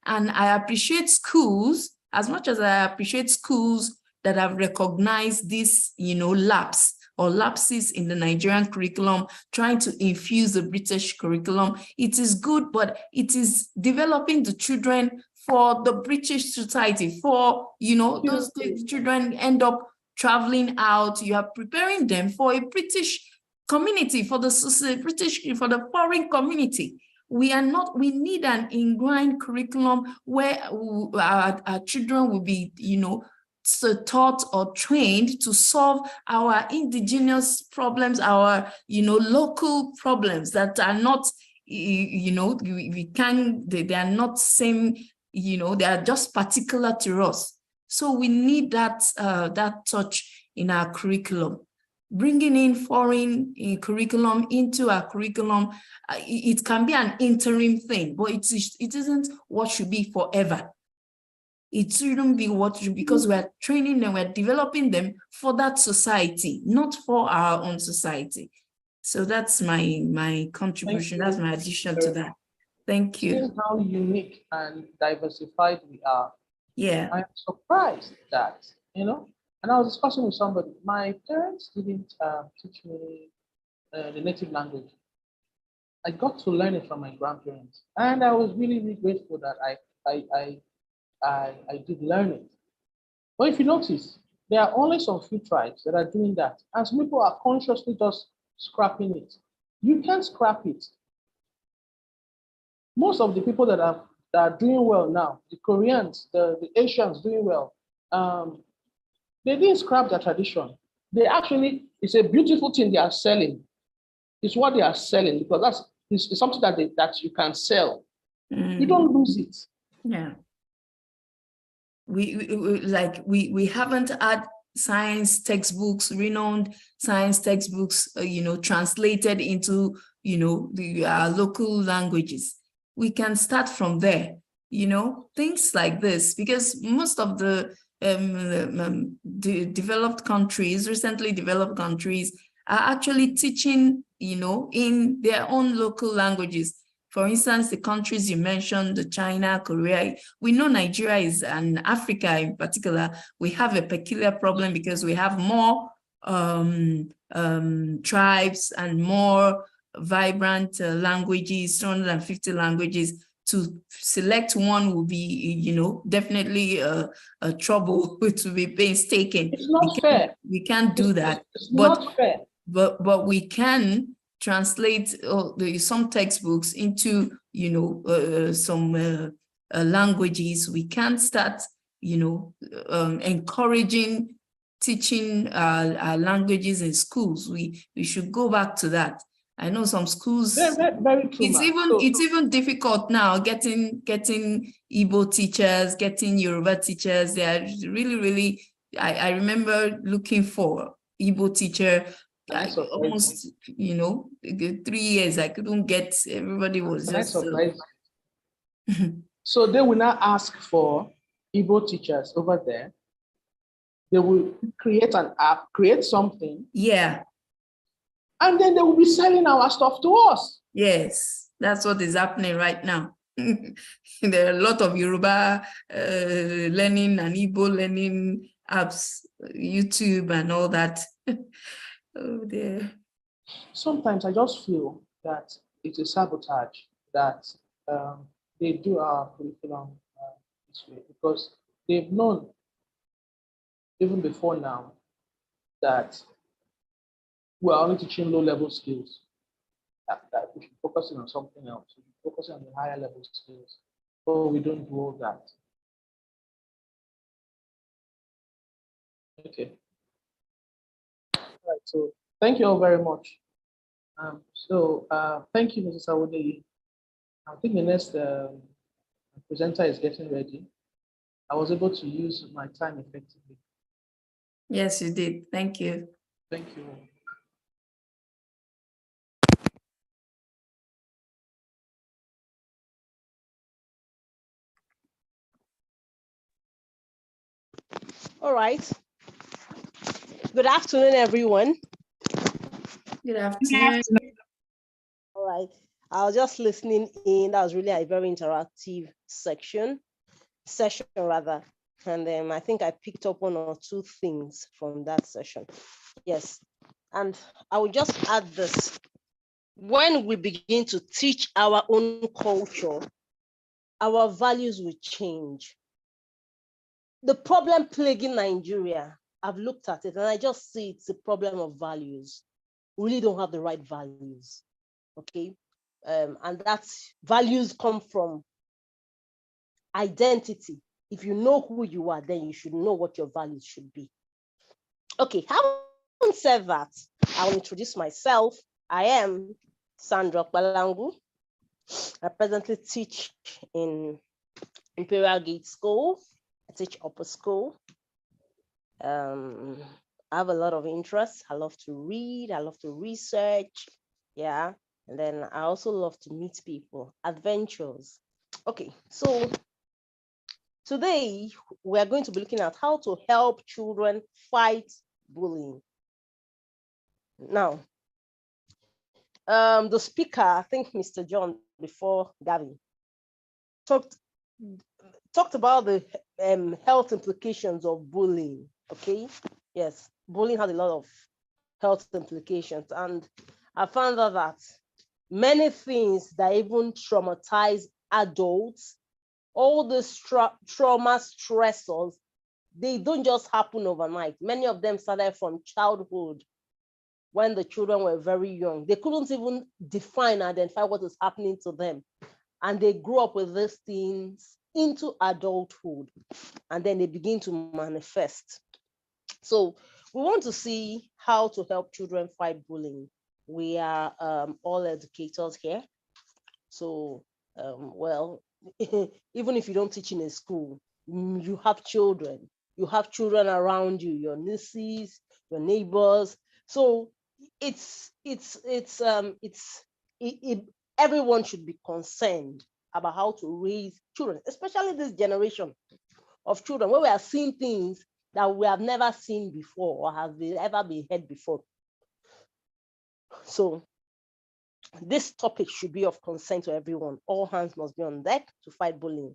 And I appreciate schools As much as I appreciate schools that have recognized this, lapse or lapses in the Nigerian curriculum, trying to infuse the British curriculum, it is good, but it is developing the children for the British society, for, those children end up traveling out. You are preparing them for a British community, for the foreign community. We need an ingrained curriculum where our children will be, taught or trained to solve our indigenous problems, our, local problems that are not, they are not same, they are just particular to us. So we need that touch in our curriculum. Bringing in foreign curriculum into our curriculum, it can be an interim thing, but it isn't what should be forever. It shouldn't be what should, because we're training them, we're developing them for that society, not for our own society. So that's my contribution. That's my addition to that. Thank you. This is how unique and diversified we are. Yeah. I'm surprised that, and I was discussing with somebody, my parents didn't teach me the native language. I got to learn it from my grandparents. And I was really, really grateful that I did learn it. But if you notice, there are only some few tribes that are doing that. And some people are consciously just scrapping it. You can't scrap it. Most of the people that are doing well now, the Koreans, the Asians doing well, they didn't scrap their tradition. They actually, it's a beautiful thing they are selling. It's what they are selling, because it's something that you can sell. You don't lose it. Yeah. We haven't had science textbooks, renowned science textbooks, translated into, our local languages. We can start from there, things like this, because most of the developed countries, recently developed countries, are actually teaching, in their own local languages. For instance, the countries you mentioned, the China, Korea, we know Nigeria is, and Africa in particular, we have a peculiar problem because we have more tribes and more vibrant languages, 250 languages. To select one will be, definitely a trouble to be painstaking. It's not fair. We can't do that. It's not fair. But we can translate some textbooks into, some languages. We can start, encouraging teaching our languages in schools. We should go back to that. I know some schools. Very, very true. It's even difficult now getting Igbo teachers, getting Yoruba teachers. They are really, really. I remember looking for Igbo teacher. Almost, 3 years. I couldn't get. Everybody was just. So they will now ask for Igbo teachers over there. They will create an app, create something. Yeah. And then they will be selling our stuff to us. Yes, that's what is happening right now. There are a lot of Yoruba learning and Igbo learning apps, YouTube and all that. Oh dear. Sometimes I just feel that it's a sabotage that they do our curriculum this way, because they've known even before now that we're only teaching low-level skills, that we should focus on something else. We should focus on the higher level skills. But we don't do all that. Okay. All right, so thank you all very much. Thank you, Mrs. Awode. I think the next presenter is getting ready. I was able to use my time effectively. Yes, you did. Thank you. Thank you. All right. Good afternoon, everyone. Good afternoon. All right. I was just listening in. That was really a very interactive session rather. And then I think I picked up 1 or 2 things from that session. Yes. And I will just add this. When we begin to teach our own culture, our values will change. The problem plaguing Nigeria, I've looked at it and I just see it's a problem of values. We really don't have the right values, okay? And that values come from identity. If you know who you are, then you should know what your values should be. Okay, having said that, I will introduce myself. I am Sandra Balangu. I presently teach in Imperial Gate School. I teach upper school. I have a lot of interests. I love to read. I love to research. Yeah. And then I also love to meet people, adventures. Okay, so today we are going to be looking at how to help children fight bullying. Now, the speaker, I think Mr. John before Gavin, talked about the health implications of bullying. Okay, yes, bullying has a lot of health implications, and I found out that many things that even traumatize adults, all the trauma stressors, they don't just happen overnight. Many of them started from childhood, when the children were very young. They couldn't even define, identify what is happening to them. And they grew up with these things into adulthood, and then they begin to manifest. So we want to see how to help children fight bullying. We are all educators here. So, well, even if you don't teach in a school, you have children. You have children around you, your nieces, your neighbors. So everyone should be concerned about how to raise children, especially this generation of children where we are seeing things that we have never seen before or have ever been heard before. So this topic should be of concern to everyone. All hands must be on deck to fight bullying.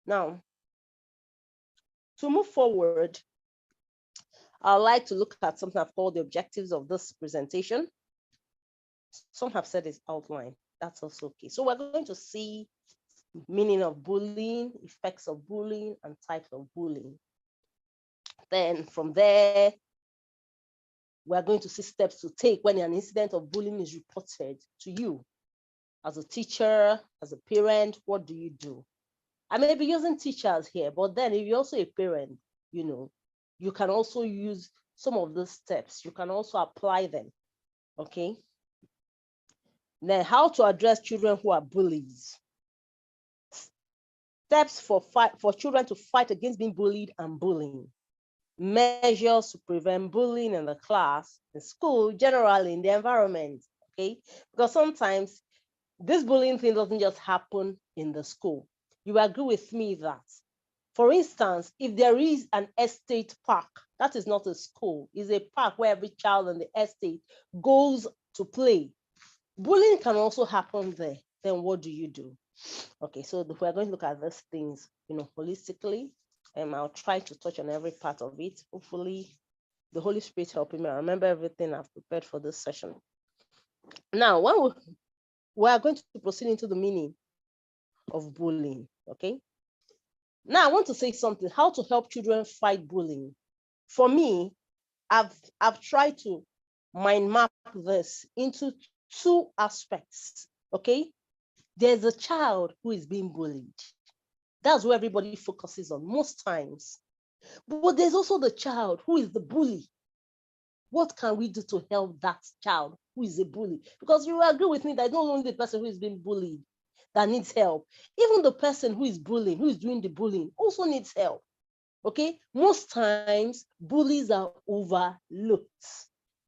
Now, to move forward, I'd like to look at something I've called the objectives of this presentation. Some have said it's outline. That's also okay. So we're going to see meaning of bullying, effects of bullying, and types of bullying. Then from there, we're going to see steps to take when an incident of bullying is reported to you. As a teacher, as a parent, what do you do? I may be using teachers here, but then if you're also a parent, you can also use some of those steps. You can also apply them, okay? Then how to address children who are bullies. Steps for children to fight against being bullied and bullying. Measures to prevent bullying in the class, in school, generally in the environment, okay? Because sometimes this bullying thing doesn't just happen in the school. You agree with me that, for instance, if there is an estate park, that is not a school, it's a park where every child in the estate goes to play. Bullying can also happen there. Then what do you do? Okay, so we're going to look at these things, holistically, and I'll try to touch on every part of it. Hopefully, the Holy Spirit helping me. I remember everything I've prepared for this session. Now, when we are going to proceed into the meaning of bullying, okay? Now, I want to say something, how to help children fight bullying. For me, I've tried to mind map this into 2 aspects, okay? There's a child who is being bullied. That's what everybody focuses on most times. But there's also the child who is the bully. What can we do to help that child who is a bully? Because you agree with me that not only the person who is being bullied that needs help, even the person who is bullying, who is doing the bullying, also needs help. Okay? Most times, bullies are overlooked.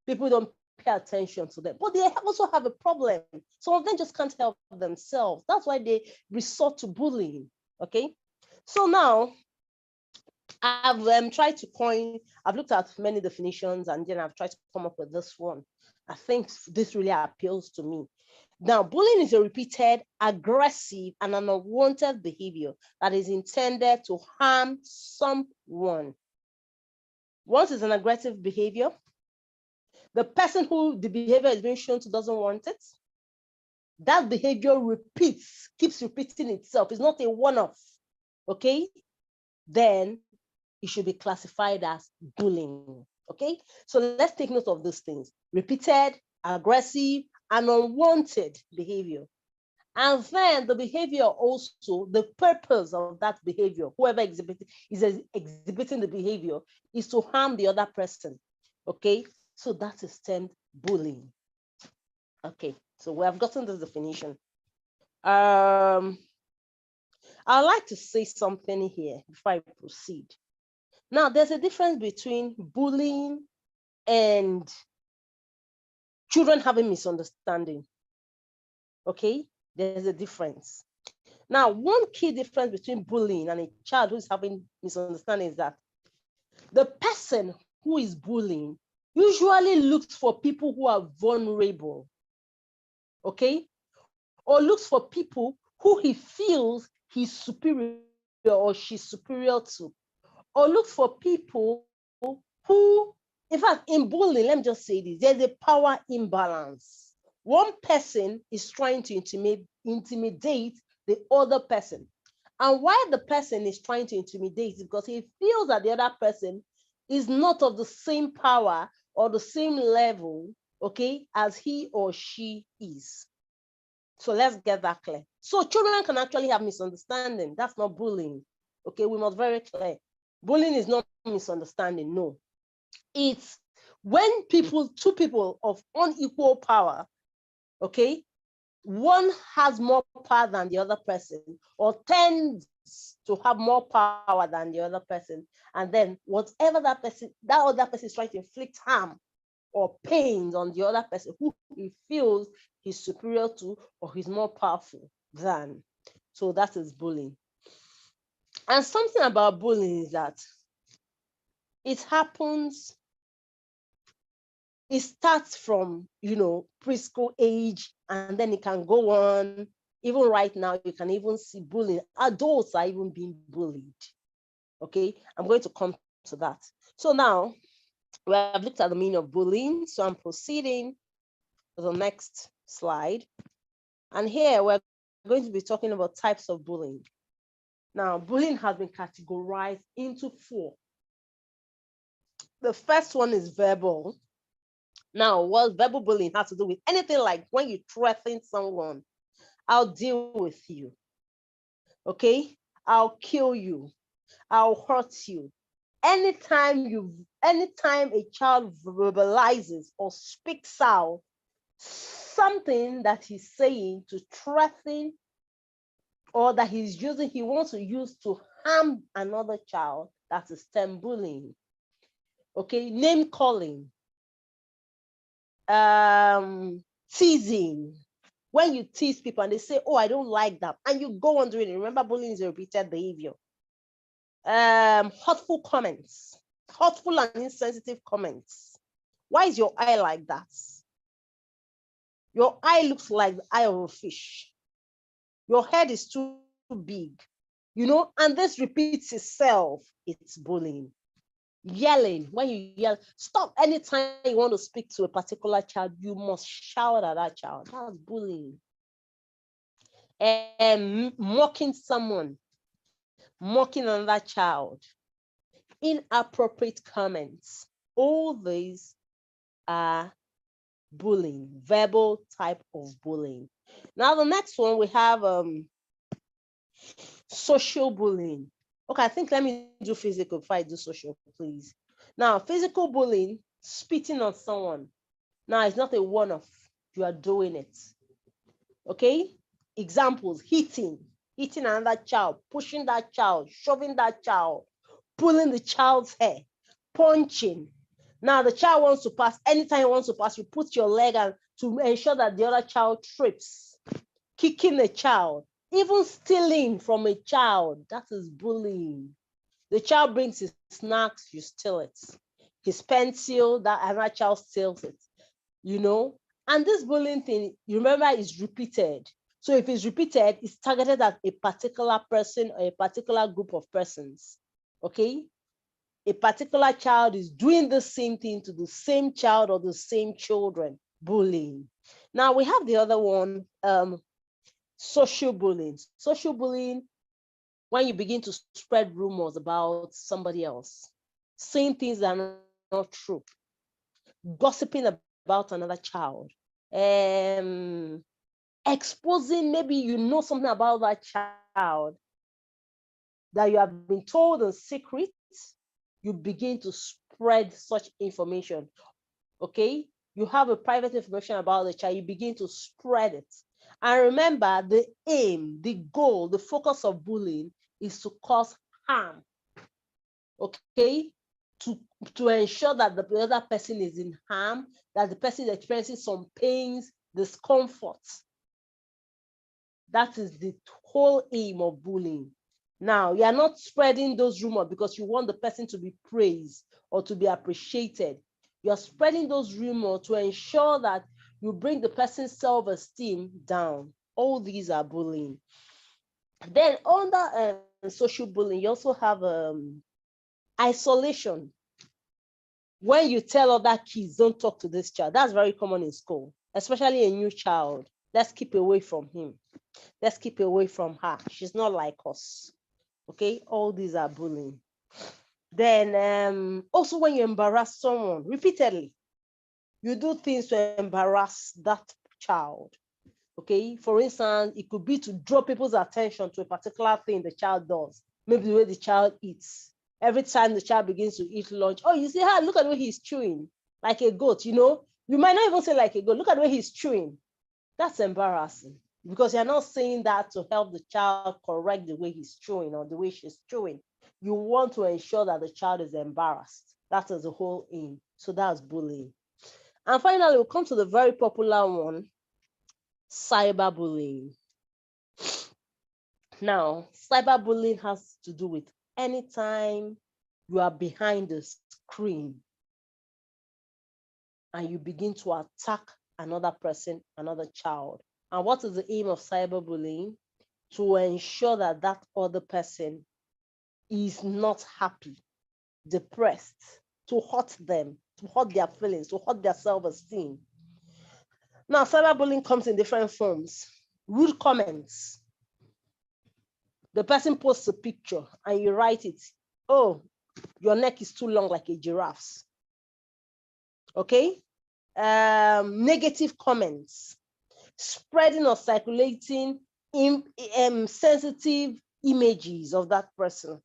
People don't pay attention to them, but they also have a problem. Some of them just can't help themselves. That's why they resort to bullying. Okay? So now, I've tried to I've looked at many definitions, and then I've tried to come up with this one. I think this really appeals to me. Now, bullying is a repeated, aggressive, and an unwanted behavior that is intended to harm someone. Once it's an aggressive behavior, the person who the behavior is being shown to doesn't want it. That behavior keeps repeating itself. It's not a one-off, okay? Then it should be classified as bullying, okay? So let's take note of those things. Repeated, aggressive, and unwanted behavior. And then the behavior also, the purpose of that behavior, whoever is exhibiting the behavior, is to harm the other person, okay? So that is termed bullying. Okay, so we have gotten this definition. I'd like to say something here before I proceed. Now, there's a difference between bullying and children having misunderstanding. Okay, there's a difference. Now, one key difference between bullying and a child who is having misunderstanding is that the person who is bullying usually looks for people who are vulnerable, okay? Or looks for people who he feels he's superior or she's superior to. Or looks for people who, in fact, in bullying, let me just say this, there's a power imbalance. One person is trying to intimidate the other person. And why the person is trying to intimidate is because he feels that the other person is not of the same power or the same level, okay, as he or she is. So let's get that clear. So children can actually have misunderstanding. That's not bullying. Okay, we must be very clear. Bullying is not misunderstanding, no. It's when two people of unequal power, okay, one has more power than the other person or tends to have more power than the other person. And then whatever that other person is trying to inflict harm or pain on the other person who he feels he's superior to or he's more powerful than. So that is bullying. And something about bullying is that it starts from, preschool age, and then it can go on. Even right now, you can even see bullying. Adults are even being bullied. Okay, I'm going to come to that. So now, we have looked at the meaning of bullying. So I'm proceeding to the next slide. And here we're going to be talking about types of bullying. Now, bullying has been categorized into 4. The first one is verbal. Now, what verbal bullying has to do with anything like when you threaten someone, I'll deal with you, okay? I'll kill you, I'll hurt you. Anytime a child verbalizes or speaks out something that he's saying to threaten or that he wants to use to harm another child, that is termed bullying. Okay, name calling, teasing. When you tease people and they say, oh, I don't like that, and you go on doing it. Remember, bullying is a repeated behavior. Hurtful comments, hurtful and insensitive comments. Why is your eye like that? Your eye looks like the eye of a fish. Your head is too big, and this repeats itself. It's bullying. Yelling, when you yell, stop. Anytime you want to speak to a particular child, you must shout at that child. That's bullying. And mocking someone, mocking another child, inappropriate comments. All these are bullying, verbal type of bullying. Now, the next one we have social bullying. Okay, I think let me do physical before I do social, please. Now, physical bullying, spitting on someone. Now, it's not a one-off. You are doing it. Okay? Examples, hitting another child, pushing that child, shoving that child, pulling the child's hair, punching. Now, the child wants to pass. Anytime he wants to pass, you put your leg out to ensure that the other child trips. Kicking a child. Even stealing from a child, that is bullying. The child brings his snacks, you steal it. His pencil, that another child steals it. And this bullying thing, you remember, is repeated. So if it's repeated, it's targeted at a particular person or a particular group of persons. Okay? A particular child is doing the same thing to the same child or the same children, bullying. Now we have the other one, social bullying. Social bullying, when you begin to spread rumors about somebody else, saying things that are not true, gossiping about another child, exposing, maybe you know something about that child that you have been told in secret, you begin to spread such information. Okay, you have a private information about the child, you begin to spread it. And remember, the aim, the goal, the focus of bullying is to cause harm. Okay, to ensure that the other person is in harm, that the person is experiencing some pains, discomfort. That is the whole aim of bullying. Now, you are not spreading those rumors because you want the person to be praised or to be appreciated. You are spreading those rumors to ensure that you bring the person's self-esteem down. All these are bullying. Then under social bullying, you also have isolation. When you tell other kids, don't talk to this child, that's very common in school, especially a new child. Let's keep away from him. Let's keep away from her. She's not like us. Okay, all these are bullying. Then also when you embarrass someone repeatedly, you do things to embarrass that child. Okay, for instance, it could be to draw people's attention to a particular thing the child does. Maybe the way the child eats. Every time the child begins to eat lunch, oh, you see how, look at the way he's chewing, like a goat, you know. You might not even say like a goat, look at the way he's chewing. That's embarrassing, because you're not saying that to help the child correct the way he's chewing or the way she's chewing. You want to ensure that the child is embarrassed. That is the whole aim. So that's bullying. And finally, we'll come to the very popular one, cyberbullying. Now, cyberbullying has to do with anytime you are behind the screen and you begin to attack another person, another child. And what is the aim of cyberbullying? To ensure that that other person is not happy, depressed, to hurt them, to hurt their feelings, to hurt their self-esteem. Now, cyberbullying comes in different forms. Rude comments. The person posts a picture and you write it, oh, your neck is too long like a giraffe's. Okay? Negative comments. Spreading or circulating sensitive images of that person.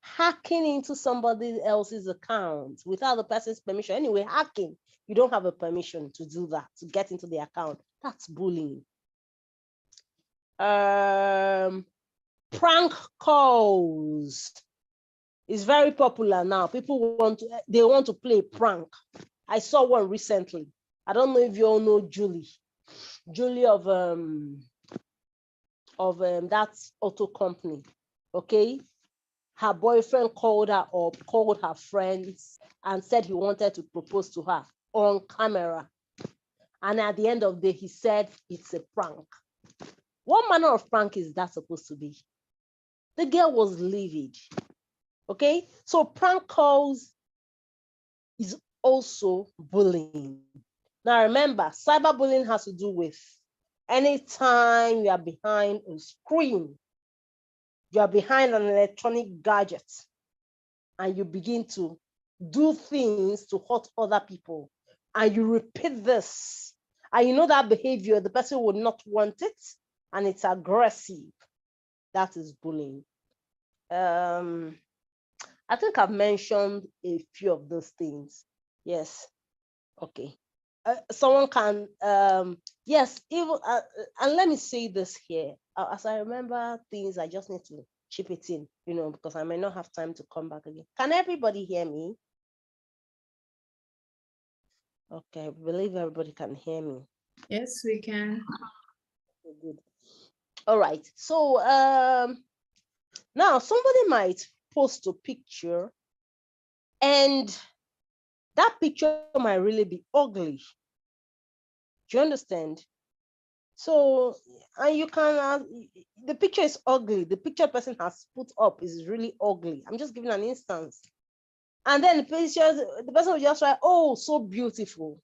Hacking into somebody else's account without the person's permission. Anyway, hacking, you don't have a permission to do that, to get into the account. That's bullying. Prank calls is very popular now. People want to play prank. I saw one recently. I don't know if you all know Julie of that auto company. Okay, her boyfriend called her up, called her friends, and said he wanted to propose to her on camera. And at the end of the day, he said it's a prank. What manner of prank is that supposed to be? The girl was livid. Okay, so prank calls is also bullying. Now remember, cyberbullying has to do with anytime you are behind a screen, you are behind an electronic gadget, and you begin to do things to hurt other people, and you repeat this, and you know that behavior, the person would not want it, and it's aggressive. That is bullying. I think I've mentioned a few of those things. Yes. Okay. Someone can, yes, even, and let me say this here. As I remember things, I just need to chip it in, you know, because I may not have time to come back again. Can everybody hear me? Okay, I believe everybody can hear me. Yes, we can. Okay, good. All right. So now somebody might post a picture, and that picture might really be ugly. Do you understand? So, and you can, the picture is ugly. The picture person has put up is really ugly. I'm just giving an instance. And then the person will just write, oh, so beautiful.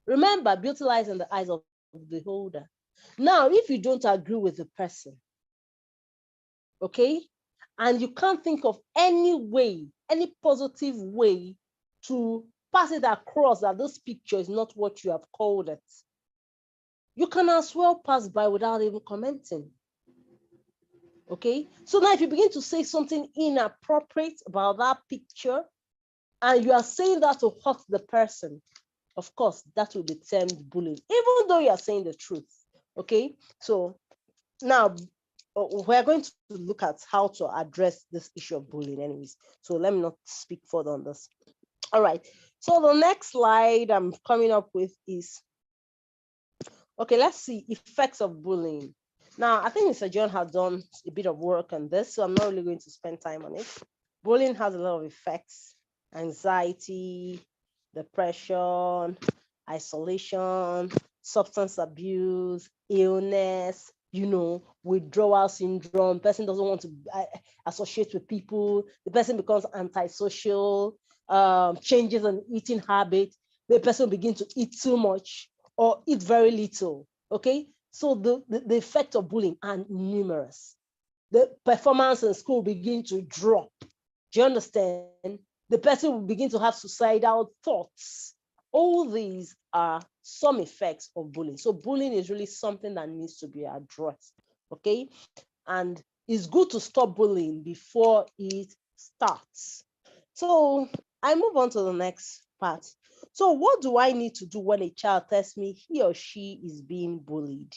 Remember, beauty lies in the eyes of the beholder. Now, if you don't agree with the person, okay, and you can't think of any way, any positive way to pass it across that this picture is not what you have called it, you can as well pass by without even commenting. Okay, so now if you begin to say something inappropriate about that picture and you are saying that to hurt the person, of course, that will be termed bullying, even though you are saying the truth. Okay, so now we're going to look at how to address this issue of bullying anyways. So let me not speak further on this. All right, so the next slide I'm coming up with is, okay, let's see effects of bullying. Now, I think Mr. John has done a bit of work on this, so I'm not really going to spend time on it. Bullying has a lot of effects: anxiety, depression, isolation, substance abuse, illness, withdrawal syndrome. Person doesn't want to associate with people. The person becomes antisocial, changes in eating habit. The person will begin to eat too much or eat very little, okay? So the effect of bullying are numerous. The performance in school begin to drop. Do you understand? The person will begin to have suicidal thoughts. All these are some effects of bullying. So bullying is really something that needs to be addressed, okay? And it's good to stop bullying before it starts. So I move on to the next part. So what do I need to do when a child tells me he or she is being bullied?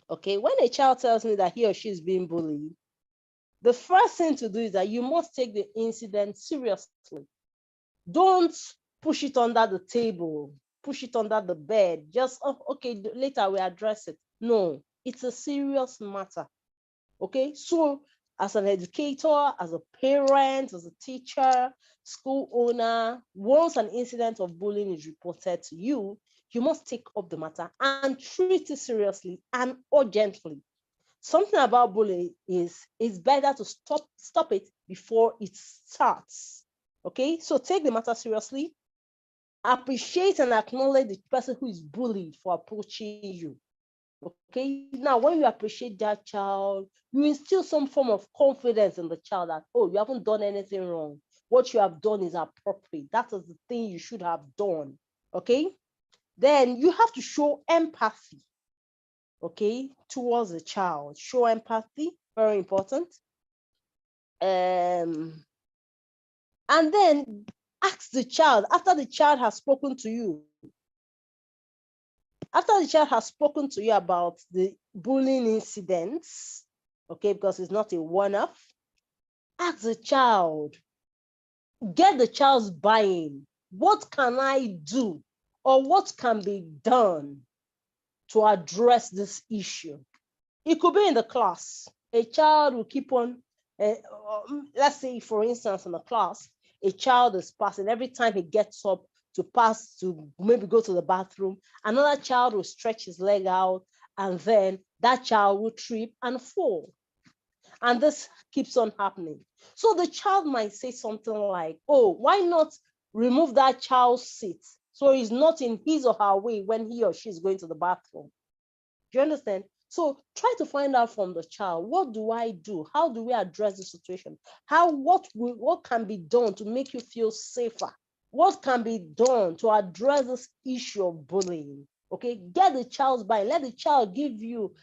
Okay, when a child tells me that he or she is being bullied, the first thing to do is that you must take the incident seriously. Don't push it under the table, push it under the bed, just, oh, okay, later we address it. No, it's a serious matter. Okay, so as an educator, as a parent, as a teacher, school owner, once an incident of bullying is reported to you, you must take up the matter and treat it seriously and urgently. Something about bullying is it's better to stop it before it starts. Okay, so take the matter seriously, appreciate and acknowledge the person who is bullied for approaching you. Okay, now when you appreciate that child, you instill some form of confidence in the child that, oh, you haven't done anything wrong. What you have done is appropriate. That is the thing you should have done. Okay, then you have to show empathy, okay, towards the child. Show empathy, very important. And then ask the child, after the child has spoken to you, about the bullying incidents, okay, because it's not a one-off, ask the child, get the child's buy-in. What can I do, or what can be done to address this issue? It could be in the class. A child will keep on, let's say, for instance, in the class, a child is passing. Every time he gets up to pass, to maybe go to the bathroom, another child will stretch his leg out, and then that child will trip and fall. And this keeps on happening. So the child might say something like, oh, why not remove that child's seat so he's not in his or her way when he or she is going to the bathroom? Do you understand? So try to find out from the child, what do I do? How do we address the situation? What can be done to make you feel safer? What can be done to address this issue of bullying? Okay, get the child's buy. Let the child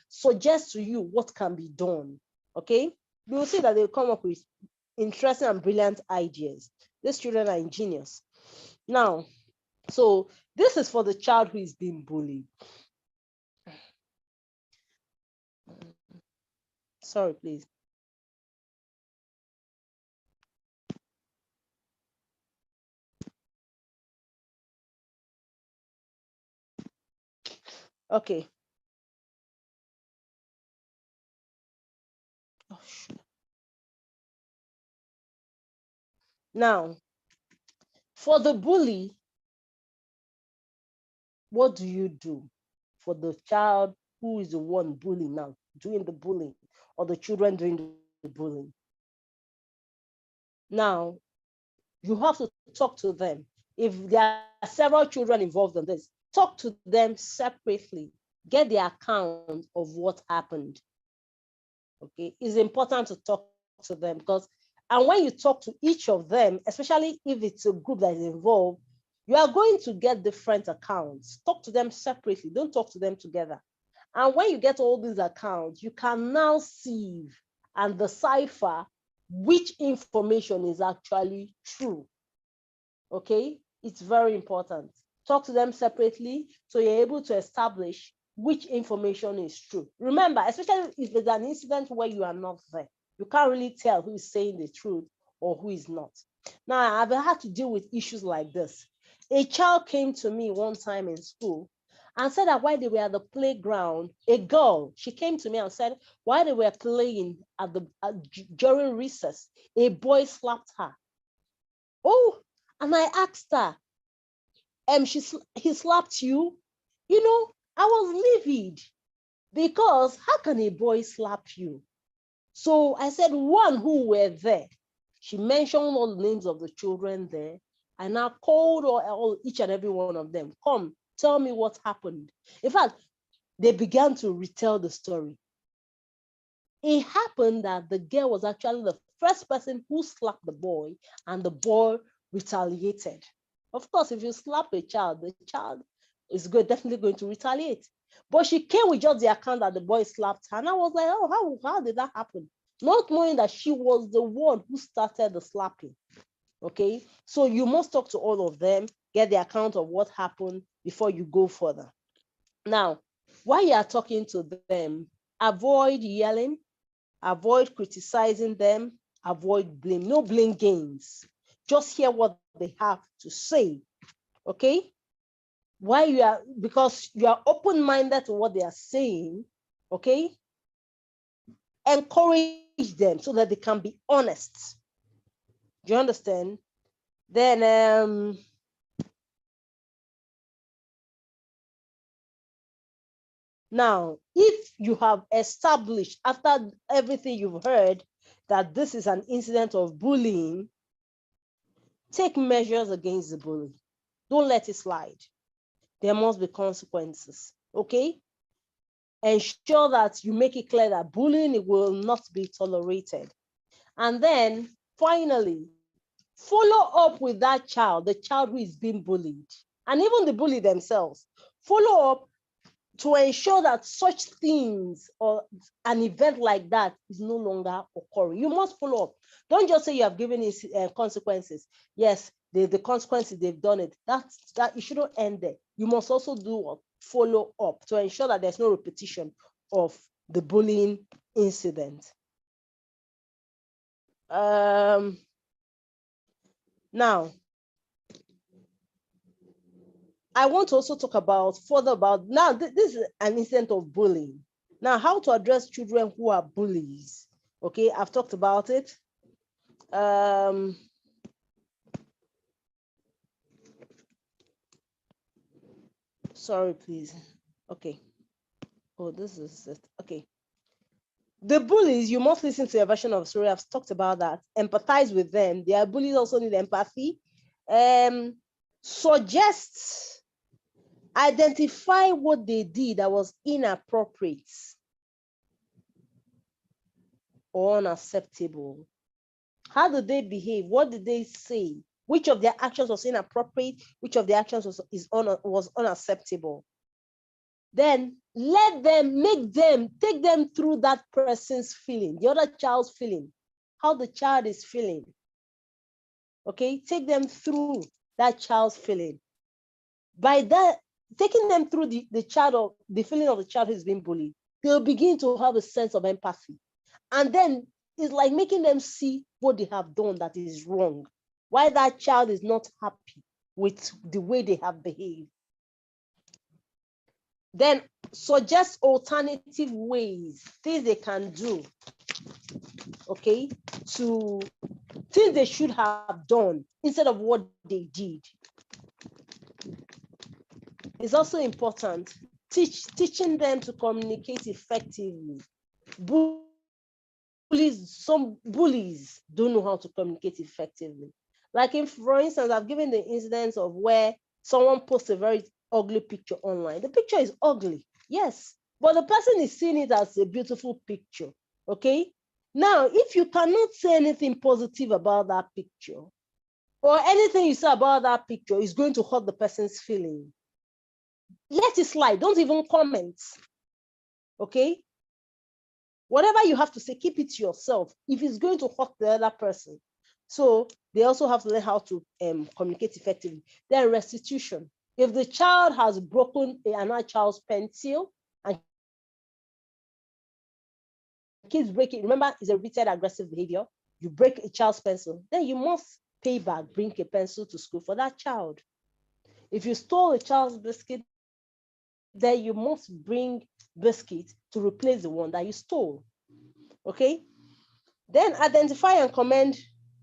suggest to you what can be done. Okay, you will see that they'll come up with interesting and brilliant ideas. These children are ingenious. Now, so this is for the child who is being bullied. Sorry, please. Okay. Now, For the bully, what do you do for the child who is the one bullying now, doing the bullying, or the children doing the bullying? Now, you have to talk to them. If there are several children involved in this, talk to them separately. Get the account of what happened. Okay, it's important to talk to them because, and when you talk to each of them, especially if it's a group that is involved, you are going to get different accounts. Talk to them separately. Don't talk to them together. And when you get all these accounts, you can now sieve and decipher which information is actually true. Okay, it's very important. Talk to them separately so you're able to establish which information is true. Remember, especially if there's an incident where you are not there, you can't really tell who is saying the truth or who is not. Now, I've had to deal with issues like this. A child came to me one time in school and said that while they were at the playground, a girl, she came to me and said, while they were playing during recess, a boy slapped her. Oh, and I asked her, he slapped you? You know, I was livid because how can a boy slap you? So I said, one who were there. She mentioned all the names of the children there. And I called each and every one of them. Come, tell me what happened. In fact, they began to retell the story. It happened that the girl was actually the first person who slapped the boy, and the boy retaliated. Of course, if you slap a child, the child is definitely going to retaliate. But she came with just the account that the boy slapped her. And I was like, oh, how did that happen? Not knowing that she was the one who started the slapping. Okay, so you must talk to all of them, get the account of what happened before you go further. Now, while you are talking to them, avoid yelling, avoid criticizing them, avoid blame. No blame games. Just hear what they have to say. Okay? Because you are open-minded to what they are saying, okay? Encourage them so that they can be honest. Do you understand? Then now, if you have established after everything you've heard that this is an incident of bullying, take measures against the bully. Don't let it slide. There must be consequences, okay? Ensure that you make it clear that bullying will not be tolerated. And then finally, follow up with that child, the child who is being bullied, and even the bully themselves. Follow up to ensure that such things or an event like that is no longer occurring. You must follow up. Don't just say you have given it consequences. Yes, the consequences, they've done it. That you shouldn't end there. You must also do what? Follow up to ensure that there's no repetition of the bullying incident. Now, I want to also talk further about now, this is an incident of bullying. Now, how to address children who are bullies. Okay, I've talked about it. Sorry, please. Okay. Oh, this is it. Okay. The bullies, you must listen to a version of the story. I've talked about that. Empathize with them. Their bullies also need empathy. Suggest, identify what they did that was inappropriate or unacceptable. How did they behave? What did they say? Which of their actions was inappropriate? Which of their actions was unacceptable? Then take them through that person's feeling, the other child's feeling, how the child is feeling. Okay, take them through that child's feeling. By that, taking them through the feeling of the child who's being bullied, they'll begin to have a sense of empathy. And then it's like making them see what they have done that is wrong, why that child is not happy with the way they have behaved. Then suggest alternative ways, things they can do, okay, to things they should have done instead of what they did. It's also important teaching them to communicate effectively. Some bullies don't know how to communicate effectively. Like, for instance, I've given the incidents of where someone posts a very ugly picture online. The picture is ugly, yes, but the person is seeing it as a beautiful picture, okay? Now, if you cannot say anything positive about that picture, or anything you say about that picture is going to hurt the person's feeling, let it slide. Don't even comment, okay? Whatever you have to say, keep it to yourself if it's going to hurt the other person. So they also have to learn how to communicate effectively. Then restitution. If the child has broken another child's pencil and kids break it, remember, it's a repeated aggressive behavior. You break a child's pencil, then you must pay back, bring a pencil to school for that child. If you stole a child's biscuit, then you must bring biscuit to replace the one that you stole. Okay? Then identify, commend,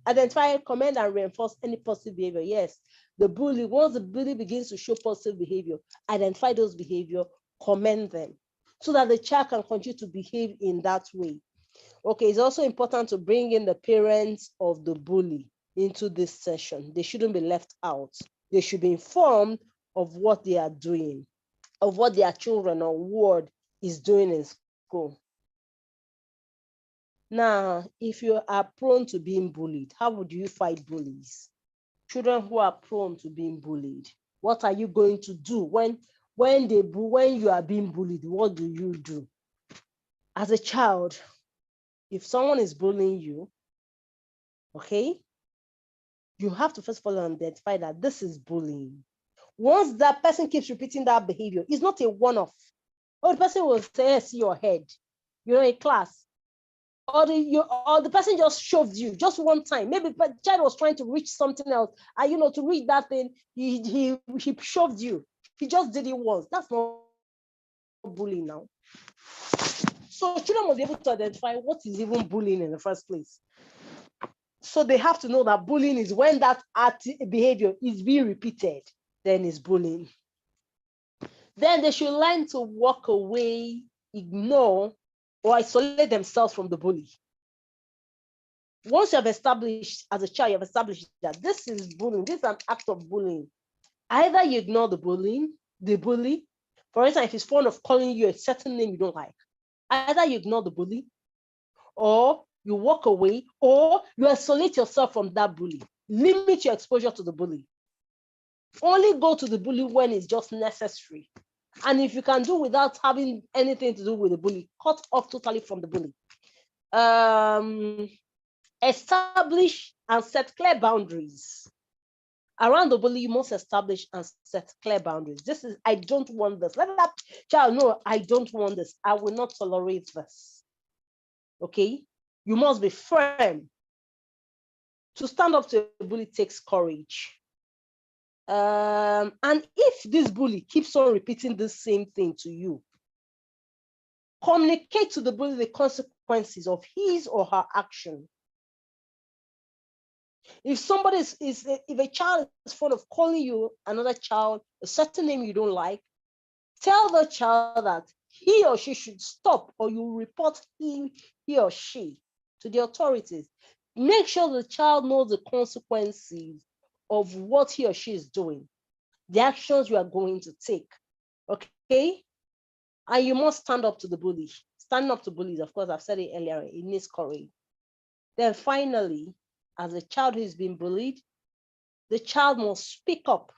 and reinforce any positive behavior. Yes, the bully, once the bully begins to show positive behavior, identify those behavior, commend them, so that the child can continue to behave in that way. Okay, it's also important to bring in the parents of the bully into this session. They shouldn't be left out. They should be informed of what they are doing, of what their children or ward is doing in school. Now, if you are prone to being bullied, how would you fight bullies? Children who are prone to being bullied, what are you going to do when you are being bullied? What do you do? As a child, if someone is bullying you, okay, you have to first of all identify that this is bullying. Once that person keeps repeating that behavior, it's not a one-off. Or the person will say, hey, see your head, in class. Or the person just shoved you just one time. Maybe the child was trying to reach something else, and to reach that thing, he shoved you. He just did it once. That's not bullying now. So children must be able to identify what is even bullying in the first place. So they have to know that bullying is when that behavior is being repeated, then it's bullying. Then they should learn to walk away, ignore, or isolate themselves from the bully. Once you have established, as a child, you have established that this is bullying, this is an act of bullying. Either you ignore the bully. For instance, if he's fond of calling you a certain name you don't like, either you ignore the bully, or you walk away, or you isolate yourself from that bully. Limit your exposure to the bully. Only go to the bully when it's just necessary. And if you can do without having anything to do with the bully, cut off totally from the bully. Establish and set clear boundaries. Around the bully, you must establish and set clear boundaries. This is, I don't want this. Let that child know, I don't want this. I will not tolerate this. Okay? You must be firm. To stand up to a bully takes courage. And if this bully keeps on repeating the same thing to you, communicate to the bully the consequences of his or her action. If somebody if a child is fond of calling you another child a certain name you don't like, tell the child that he or she should stop, or you report he or she to the authorities. Make sure the child knows the consequences of what he or she is doing, the actions you are going to take. Okay? And you must stand up to the bully. Standing up to bullies, of course, I've said it earlier, it needs courage. Then finally, as a child who is being bullied, the child must speak up.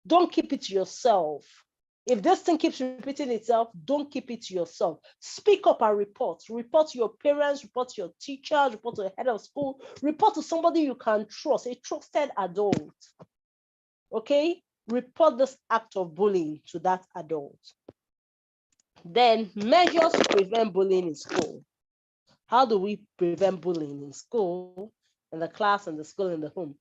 Don't keep it to yourself. If this thing keeps repeating itself, don't keep it to yourself. Speak up and report. Report to your parents, report to your teachers, report to the head of school, report to somebody you can trust, a trusted adult. Okay? Report this act of bullying to that adult. Then measures to prevent bullying in school. How do we prevent bullying in school, in the class, in the school, in the home?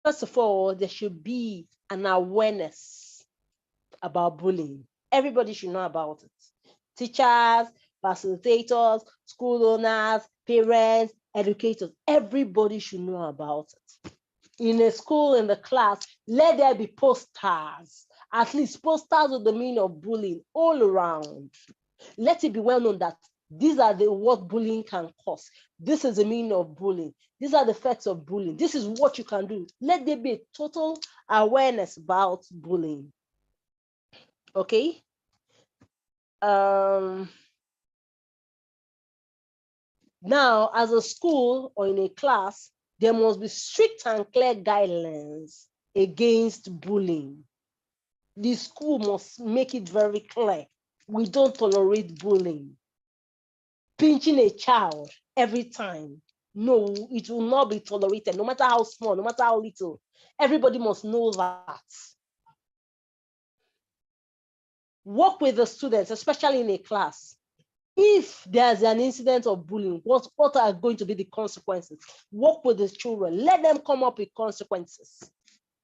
First of all, there should be an awareness about bullying. Everybody should know about it. Teachers, facilitators, school owners, parents, educators, everybody should know about it. In a school, in the class, let there be posters, at least posters of the meaning of bullying all around. Let it be well known that these are what bullying can cause. This is the meaning of bullying. These are the effects of bullying. This is what you can do. Let there be a total awareness about bullying. Okay. Now, as a school or in a class, there must be strict and clear guidelines against bullying. The school must make it very clear. We don't tolerate bullying. Pinching a child every time. No, it will not be tolerated, no matter how small, no matter how little. Everybody must know that. Work with the students, especially in a class. If there's an incident of bullying, what are going to be the consequences? Work with the children. Let them come up with consequences,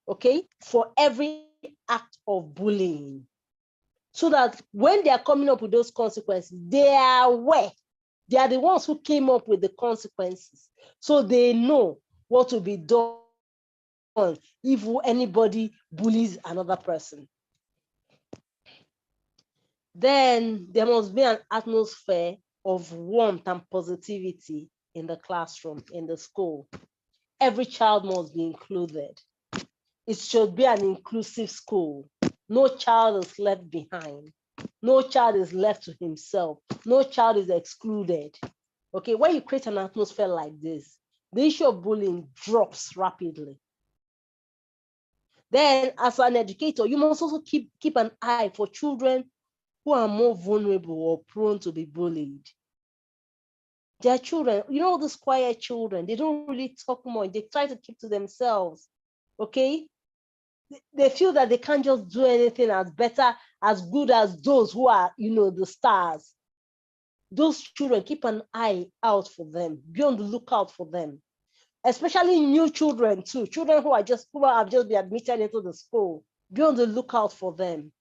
okay, for every act of bullying. So that when they are coming up with those consequences, they are aware. They are the ones who came up with the consequences. So they know what will be done if anybody bullies another person. Then there must be an atmosphere of warmth and positivity in the classroom, in the school. Every child must be included. It should be an inclusive school. No child is left behind. No child is left to himself. No child is excluded. Okay, when you create an atmosphere like this, the issue of bullying drops rapidly. Then, as an educator, you must also keep an eye for children who are more vulnerable or prone to be bullied. Their children, you know, these quiet children, they don't really talk much. They try to keep to themselves, okay? They feel that they can't just do anything as better, as good as those who are, you know, the stars. Those children, keep an eye out for them, be on the lookout for them, especially new children too, children who have just been admitted into the school. Be on the lookout for them.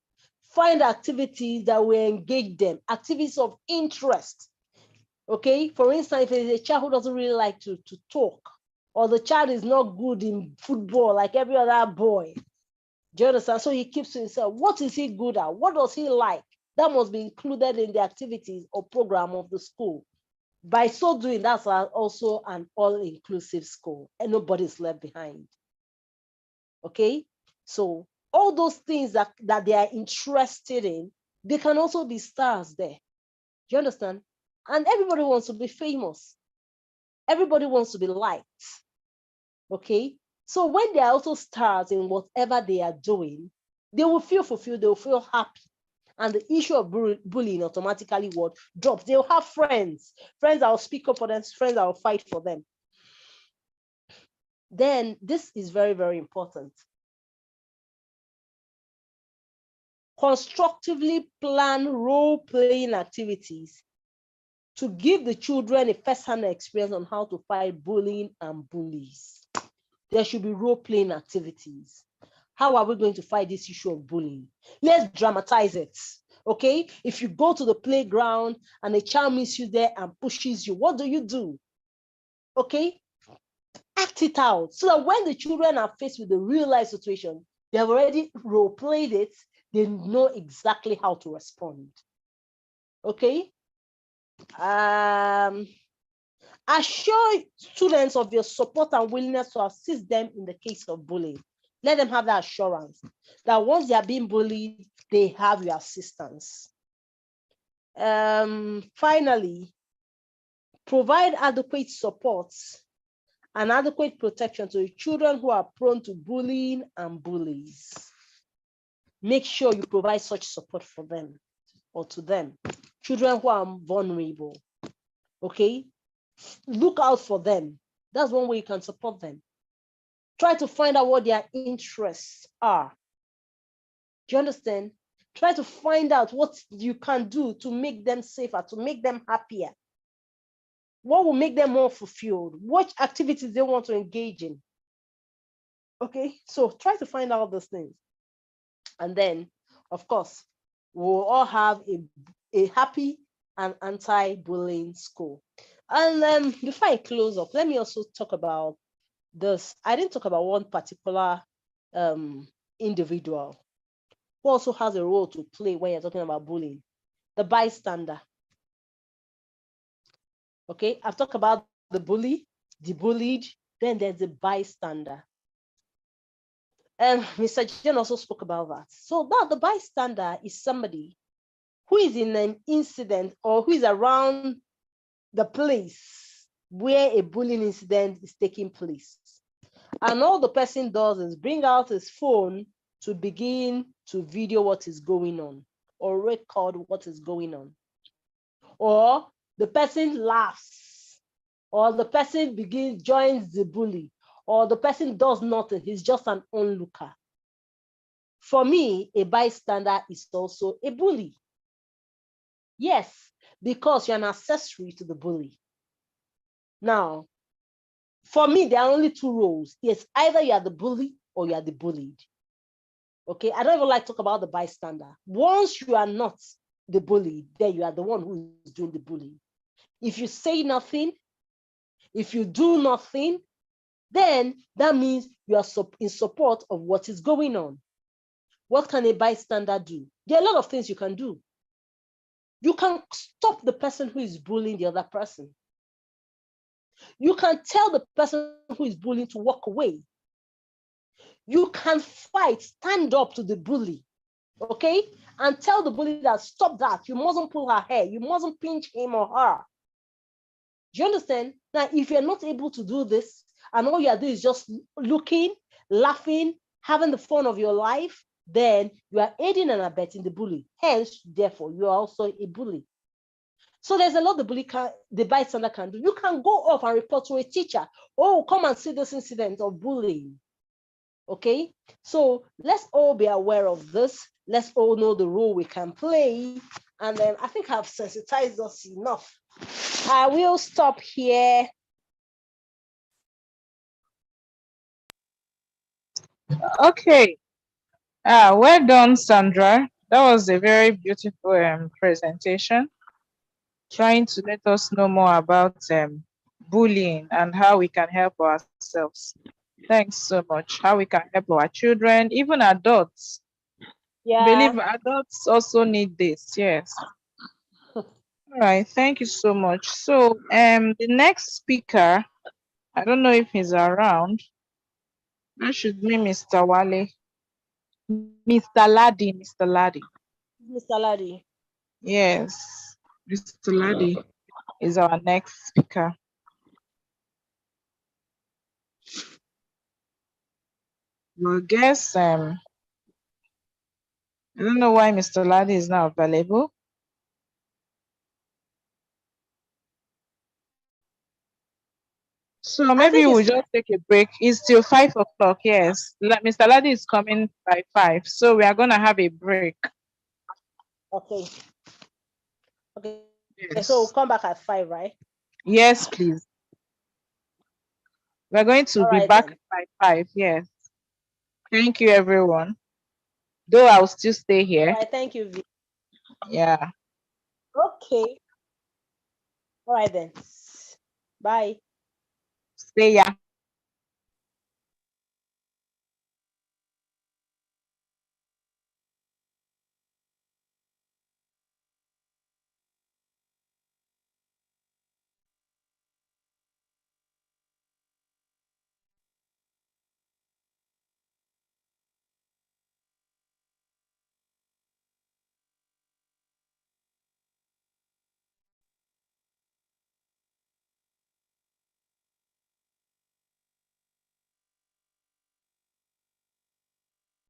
Find activities that will engage them, activities of interest. Okay, for instance, if it's a child who doesn't really like to talk, or the child is not good in football like every other boy, do you understand? So he keeps to himself. What is he good at? What does he like? That must be included in the activities or program of the school. By so doing, that's also an all-inclusive school, and nobody's left behind. Okay, so all those things that they are interested in, they can also be stars there. Do you understand? And everybody wants to be famous. Everybody wants to be liked. Okay, so when they are also stars in whatever they are doing, they will feel fulfilled, they will feel happy. And the issue of bullying automatically drops. They'll have friends that will speak up for them, friends that will fight for them. Then this is very, very important. Constructively plan role-playing activities to give the children a first-hand experience on how to fight bullying and bullies. There should be role-playing activities. How are we going to fight this issue of bullying? Let's dramatize it, okay? If you go to the playground and a child meets you there and pushes you, what do? Okay? Act it out so that when the children are faced with the real-life situation, they have already role-played it, they know exactly how to respond. Okay? Assure students of your support and willingness to assist them in the case of bullying. Let them have that assurance that once they are being bullied, they have your assistance. Finally, provide adequate support and adequate protection to children who are prone to bullying and bullies. Make sure you provide such support for them or to them. Children who are vulnerable, okay? Look out for them. That's one way you can support them. Try to find out what their interests are. Do you understand? Try to find out what you can do to make them safer, to make them happier. What will make them more fulfilled? What activities they want to engage in? Okay, so try to find out those things. And then, of course, we'll all have a happy and anti-bullying school. And before I close up, let me also talk about this. I didn't talk about one particular individual who also has a role to play when you're talking about bullying, the bystander. Okay, I've talked about the bully, the bullied, then there's the bystander. And Mr. Jen also spoke about that. So now the bystander is somebody who is in an incident or who is around the place where a bullying incident is taking place. And all the person does is bring out his phone to begin to video what is going on or record what is going on. Or the person laughs, or the person joins the bully, or the person does nothing, he's just an onlooker. For me, a bystander is also a bully. Yes, because you're an accessory to the bully. Now, for me, there are only two roles. It's either you are the bully or you are the bullied. Okay, I don't even like to talk about the bystander. Once you are not the bully, then you are the one who is doing the bullying. If you say nothing, if you do nothing, then that means you are in support of what is going on. What can a bystander do? There are a lot of things you can do. You can stop the person who is bullying the other person. You can tell the person who is bullying to walk away. You can fight, stand up to the bully, okay? And tell the bully that stop that. You mustn't pull her hair. You mustn't pinch him or her. Do you understand? Now, if you're not able to do this, and all you are doing is just looking, laughing, having the fun of your life, then you are aiding and abetting the bully. Hence, therefore, you are also a bully. So there's a lot the bystander can do. You can go off and report to a teacher. Oh, come and see this incident of bullying. Okay, so let's all be aware of this. Let's all know the role we can play. And then I think I've sensitized us enough. I will stop here. Okay. Well done, Sandra. That was a very beautiful presentation, trying to let us know more about bullying and how we can help ourselves. Thanks so much. How we can help our children, even adults. Yeah. Believe adults also need this. Yes. All right. Thank you so much. So, the next speaker, I don't know if he's around. That should be Mr. Wale. Mr. Ladi. Mr. Ladi. Mr. Ladi. Yes. Mr. Ladi is our next speaker. Well, guess I don't know why Mr. Ladi is not available. So maybe we'll just take a break. It's till 5 o'clock. Yes, Mr. Ladi is coming by 5, so we are gonna have a break. Okay. Okay. Yes. So we'll come back at 5, right? Yes, please. We're going to be back by 5. Yes. Thank you, everyone. Though I'll still stay here. All right, thank you, V. Yeah. Okay. All right then. Bye. Stay, yeah.